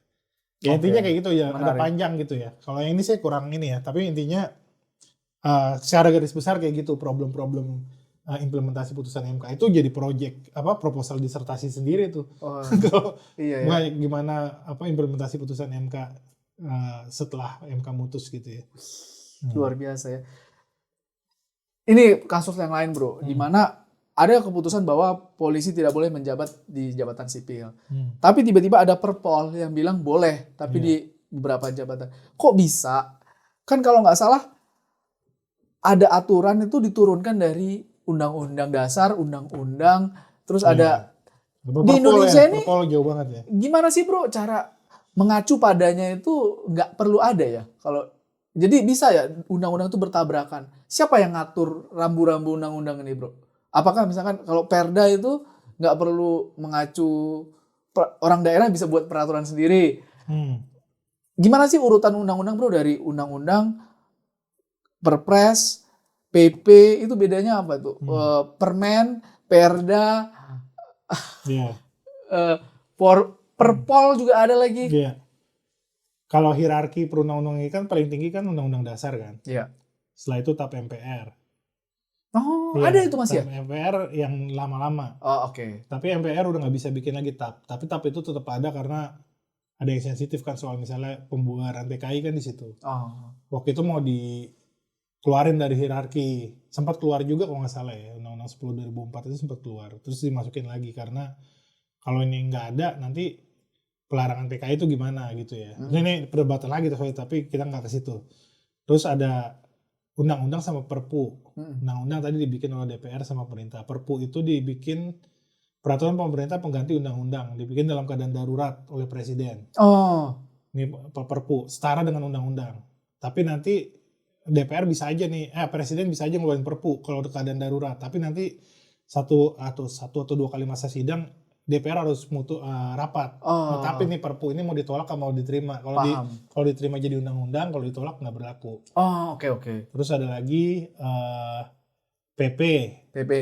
Ya intinya kayak gitu ya, ada panjang gitu ya. Kalau yang ini saya kurang ini ya, tapi intinya secara garis besar kayak gitu problem-problem implementasi putusan MK itu jadi proposal disertasi sendiri tuh. Oh, Kalau iya ya. gimana implementasi putusan MK setelah MK mutus gitu ya. Luar biasa ya. Ini kasus yang lain bro, di mana ada keputusan bahwa polisi tidak boleh menjabat di jabatan sipil. Tapi tiba-tiba ada Perpol yang bilang boleh, tapi di beberapa jabatan. Kok bisa? Kan kalau nggak salah ada aturan itu diturunkan dari Undang-Undang Dasar, Undang-Undang, terus ada di Indonesia ini. Perpol jauh banget ya. Gimana sih bro cara mengacu padanya itu nggak perlu ada ya? Kalau jadi bisa ya undang-undang itu bertabrakan. Siapa yang ngatur rambu-rambu undang-undang ini bro? Apakah misalkan kalau Perda itu nggak perlu mengacu orang daerah bisa buat peraturan sendiri? Gimana sih urutan undang-undang bro dari undang-undang, Perpres, PP itu bedanya apa tuh? Permen, Perda, Perpol juga ada lagi. Iya. Kalau hierarki perundang-undangan ini kan paling tinggi kan Undang-Undang Dasar kan. Iya. Setelah itu TAP MPR. Oh, ada itu masih ya? TAP MPR yang lama-lama. Oh, oke. Tapi MPR udah nggak bisa bikin lagi TAP. Tapi TAP itu tetap ada karena ada yang sensitif kan soal misalnya pembubaran PKI kan di situ. Oh. Waktu itu mau dikeluarin dari hierarki. Sempat keluar juga kalau nggak salah ya. Undang-Undang 10 2004 itu sempat keluar. Terus dimasukin lagi karena kalau ini nggak ada nanti pelarangan PKI itu gimana gitu ya. Ini perdebatan lagi soalnya, tapi kita nggak ke situ. Terus ada undang-undang sama perpu. Undang-undang tadi dibikin oleh DPR sama pemerintah. Perpu itu dibikin peraturan pemerintah pengganti undang-undang. Dibikin dalam keadaan darurat oleh presiden. Oh. Ini perpu, setara dengan undang-undang. Tapi nanti DPR bisa aja nih, presiden bisa aja ngeluarin perpu kalau ada keadaan darurat. Tapi nanti satu atau dua kali masa sidang DPR harus rapat. Tapi nih perpu ini mau ditolak atau mau diterima. Kalau diterima jadi undang-undang, kalau ditolak nggak berlaku. Oh, oke. Terus ada lagi PP,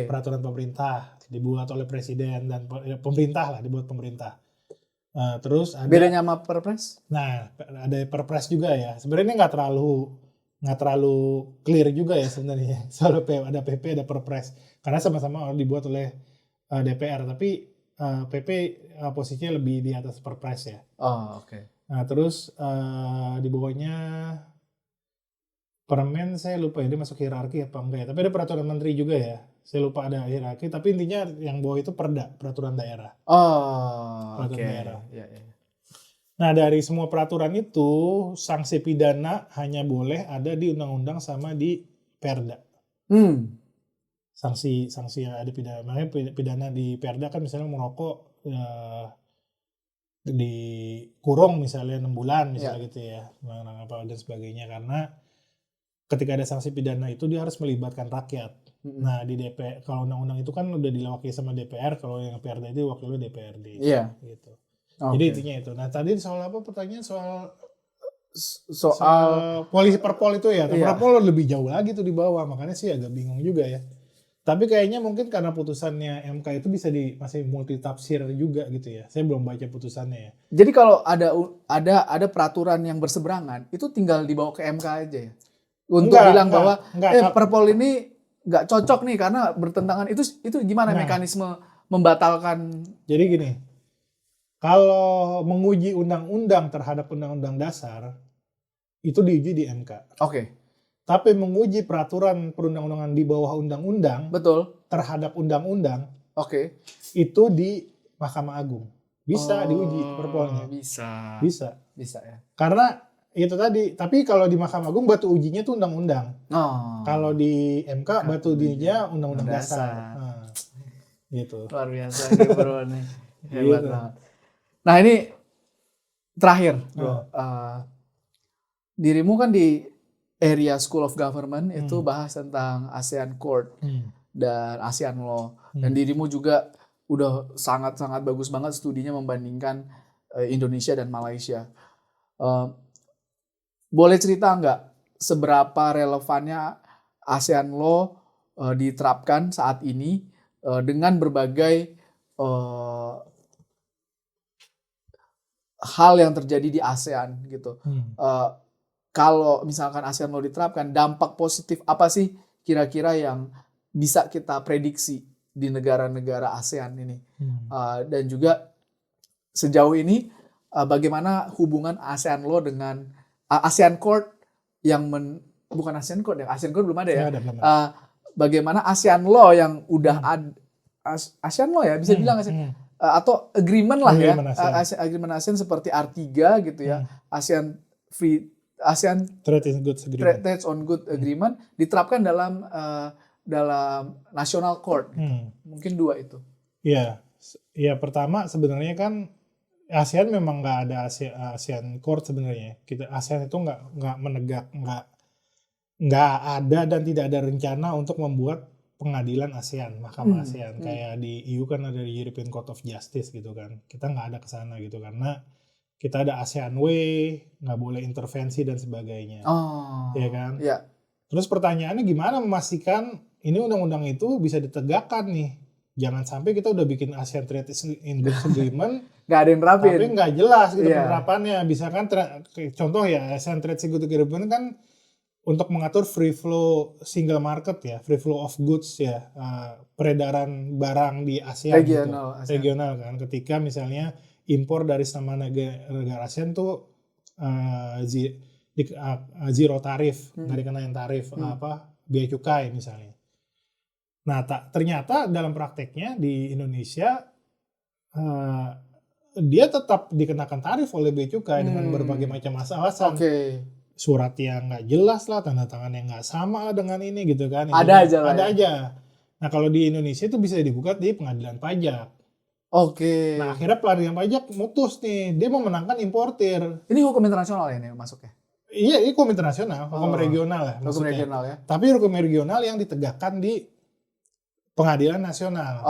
peraturan pemerintah dibuat oleh presiden dan pemerintah lah, dibuat pemerintah. Terus ada bedanya sama Perpres? Nah, ada Perpres juga ya. Sebenarnya nggak terlalu clear juga ya sebenarnya. Soal ada PP, ada Perpres. Karena sama-sama dibuat oleh DPR, tapi PP posisinya lebih di atas Perpres ya. Oh, oke. Nah, terus di bawahnya Permen saya lupa ya dia masuk hierarki apa enggak ya. Tapi ada peraturan menteri juga ya. Saya lupa ada hierarki, tapi intinya yang bawah itu peraturan daerah. Oh, oke. Daerah. Ya. Nah, dari semua peraturan itu sanksi pidana hanya boleh ada di undang-undang sama di Perda. Sanksi yang ada pidana, makanya pidana di Perda kan misalnya merokok dikurung misalnya 6 bulan misalnya gitu ya, apa dan sebagainya, karena ketika ada sanksi pidana itu dia harus melibatkan rakyat. Nah di DPR kalau undang-undang itu kan udah diwakili sama DPR, kalau yang Perda itu wakilnya DPRD. Iya. Gitu. Jadi intinya itu. Nah tadi soal apa pertanyaan soal polisi Perpol itu ya. Perpol lebih jauh lagi tuh di bawah, makanya sih agak bingung juga ya. Tapi kayaknya mungkin karena putusannya MK itu bisa masih multitafsir juga gitu ya. Saya belum baca putusannya ya. Jadi kalau ada peraturan yang berseberangan, itu tinggal dibawa ke MK aja ya. Untuk bilang bahwa Perpol ini nggak cocok nih karena bertentangan. Itu gimana mekanisme membatalkan? Jadi gini, kalau menguji undang-undang terhadap undang-undang dasar itu diuji di MK. Oke. Tapi menguji peraturan perundang-undangan di bawah undang-undang, betul, terhadap undang-undang, itu di Mahkamah Agung. Bisa diuji Perpolnya. Bisa ya. Karena itu tadi, tapi kalau di Mahkamah Agung batu ujinya tuh undang-undang. Kalau di MK batu ujinya undang-undang dasar. Gitu. Luar biasa nih bro nih. Hebat banget. Nah ini terakhir bro. Dirimu kan di area School of Government itu bahas tentang ASEAN Court dan ASEAN Law. Dan dirimu juga udah sangat-sangat bagus banget studinya membandingkan Indonesia dan Malaysia. Boleh cerita nggak seberapa relevannya ASEAN Law diterapkan saat ini dengan berbagai hal yang terjadi di ASEAN gitu. Kalau misalkan ASEAN Law diterapkan, dampak positif apa sih kira-kira yang bisa kita prediksi di negara-negara ASEAN ini. Dan juga sejauh ini bagaimana hubungan ASEAN Law dengan ASEAN Court yang bukan ASEAN Court ya, ASEAN Court belum ada ya. Nggak ada, belum ada. Bagaimana ASEAN Law yang udah ASEAN Law ya bisa bilang atau agreement lah ya, agreement ASEAN seperti R3 gitu ya, ASEAN Trade in Goods Agreement. Trade on Good Agreement diterapkan dalam National Court. Mungkin 2 itu. Iya, ya pertama sebenarnya kan ASEAN memang nggak ada ASEAN Court sebenarnya. ASEAN itu nggak ada dan tidak ada rencana untuk membuat pengadilan ASEAN, mahkamah ASEAN. Kayak di EU kan ada European Court of Justice gitu kan. Kita nggak ada ke sana gitu karena kita ada ASEAN Way, nggak boleh intervensi dan sebagainya. Ya kan? Ya. Terus pertanyaannya gimana memastikan ini undang-undang itu bisa ditegakkan nih? Jangan sampai kita udah bikin ASEAN Trade in Goods Agreement nggak ada yang nerapin. tapi nggak jelas gitu penerapannya. Bisa kan contoh ya ASEAN Trade in Goods Agreement kan untuk mengatur free flow single market ya, free flow of goods ya, peredaran barang di ASEAN regional kan. Ketika misalnya impor dari sama negara ASEAN tuh zero tarif, nggak dikenain tarif biaya cukai misalnya. Nah ternyata dalam prakteknya di Indonesia dia tetap dikenakan tarif oleh bea cukai dengan berbagai macam alasan. Surat yang nggak jelas lah, tanda tangan yang nggak sama dengan ini gitu kan. Ada aja. Nah kalau di Indonesia itu bisa digugat di pengadilan pajak. Nah akhirnya pengadilan pajak mutus nih, dia memenangkan importir. Ini hukum internasional ya ini masuknya? Iya, ini hukum internasional, hukum regional ya maksudnya. Hukum regional ya. Tapi hukum regional yang ditegakkan di pengadilan nasional.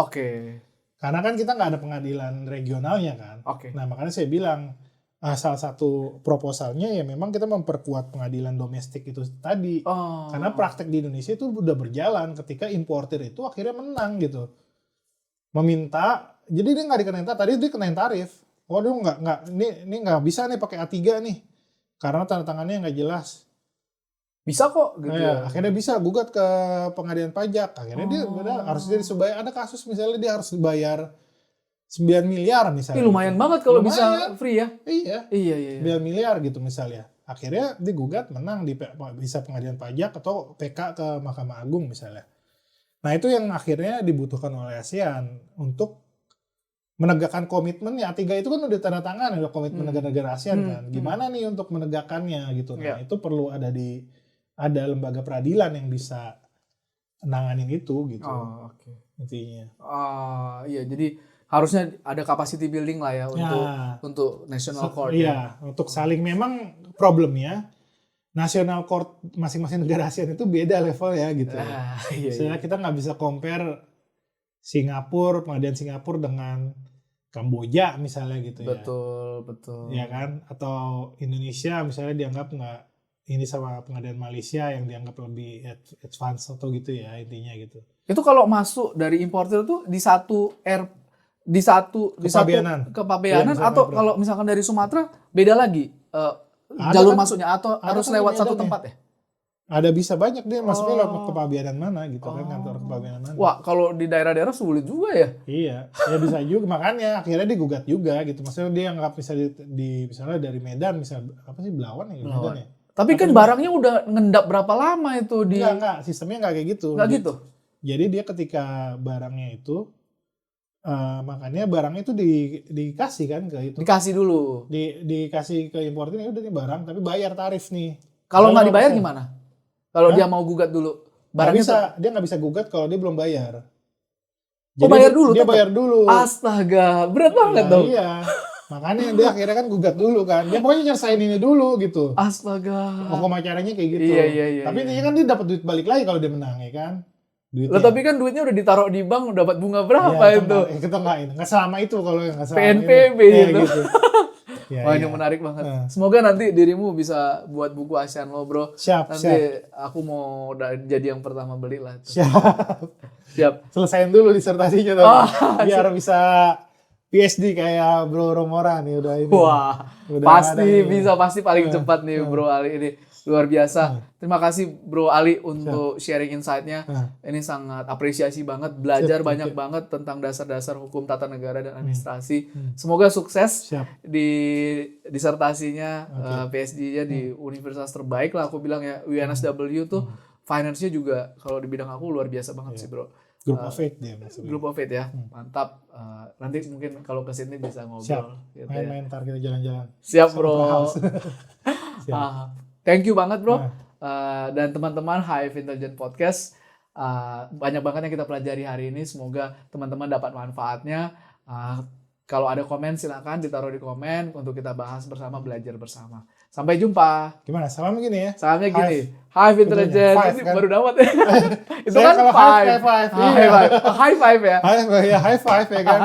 Karena kan kita nggak ada pengadilan regionalnya kan. Nah makanya saya bilang salah satu proposalnya ya memang kita memperkuat pengadilan domestik itu tadi. Karena praktek di Indonesia itu udah berjalan ketika importir itu akhirnya menang gitu. Meminta, jadi dia nggak dikenain tarif, tadi dia kenain tarif. Waduh ini nggak bisa nih pakai A3 nih. Karena tanda tangannya nggak jelas. Bisa kok gitu ya. Akhirnya bisa gugat ke pengadilan pajak. Akhirnya dia harus dibayar. Ada kasus misalnya dia harus dibayar 9 miliar misalnya. Lumayan banget kalau bisa free ya. Iya. 9 miliar gitu misalnya. Akhirnya digugat menang bisa pengadilan pajak atau PK ke Mahkamah Agung misalnya. Nah itu yang akhirnya dibutuhkan oleh ASEAN untuk menegakkan komitmennya. A3 itu kan udah tanda tangan ada komitmen negara-negara ASEAN kan. Gimana nih untuk menegakkannya gitu. Nah itu perlu ada lembaga peradilan yang bisa nanganin itu gitu. Intinya. Iya jadi harusnya ada capacity building lah ya untuk national court. Iya, untuk saling memang problemnya national court masing-masing negara ASEAN itu beda level ya gitu. Misalnya kita nggak bisa compare pengadilan Singapura dengan Kamboja misalnya gitu ya. Betul. Ya kan? Atau Indonesia misalnya dianggap nggak ini sama pengadilan Malaysia yang dianggap lebih advance atau gitu ya intinya gitu. Itu kalau masuk dari importer tuh di satu kepabeanan atau kalau misalkan dari Sumatera beda lagi jalur masuknya atau harus lewat satu tempat ya? Ada bisa banyak dia masuknya lewat kepabeanan mana gitu kan, kantor kepabeanan mana. Wah, kalau di daerah-daerah sulit juga ya? Iya, ya bisa juga makanya akhirnya digugat juga gitu. Maksudnya dia nggak bisa misalnya dari Medan misalnya Belawan ya Medan ya. Tapi kan barangnya udah ngendap berapa lama itu di Enggak, sistemnya nggak kayak gitu. Nggak gitu. Jadi dia ketika barangnya itu makanya barangnya itu dikasih kan ke itu. Dikasih dulu. Dikasih ke importirnya udah nih barang tapi bayar tarif nih. Kalau nggak dibayar gimana? Kalau dia mau gugat dulu. Barangnya dia nggak bisa gugat kalau dia belum bayar. Jadi bayar dulu? Dia bayar dulu. Astaga, berat banget dong. Iya. Makanya dia akhirnya kan gugat dulu kan. Dia pokoknya nyelesain ini dulu gitu. Astaga. Hukum acaranya kayak gitu. Iya. Tapi intinya kan dia dapat duit balik lagi kalau dia menang ya kan. Loh, tapi kan duitnya udah ditaruh di bank dapat bunga berapa ya, itu? Kita nggak selama itu kalau nggak selama PNPB itu. gitu. Wah ini menarik banget. Semoga nanti dirimu bisa buat buku ASEAN Law bro. Siap. Aku mau jadi yang pertama beli lah. Siap. Selesain dulu disertasinya biar bisa PhD kayak Bro Romora nih udah ini. Wah pasti paling cepat nih Bro Ali ini. luar biasa. Terima kasih Bro Ali untuk sharing insight-nya. Ini sangat apresiasi banget, belajar banyak banget tentang dasar-dasar hukum tata negara dan administrasi. Semoga sukses di disertasinya, PhD-nya di universitas terbaik lah aku bilang ya. UNSW tuh finance-nya juga kalau di bidang aku luar biasa banget sih Bro. Group of Eight dia maksudnya. Group of Eight ya, mantap. Nanti mungkin kalau ke sini bisa ngobrol. Gitu main-main ntar kita jalan-jalan. Siap Bro. Thank you banget Bro. Dan teman-teman Hive Intelligent Podcast, banyak banget yang kita pelajari hari ini. Semoga teman-teman dapat manfaatnya. Kalau ada komen silakan ditaruh di komen untuk kita bahas bersama, belajar bersama. Sampai jumpa. Gimana? Salam gini ya? Salamnya gini. Hive Intelligent. Ini kan? baru dapat ya. Itu kan kalau five. high five. High five ya. High five ya kan?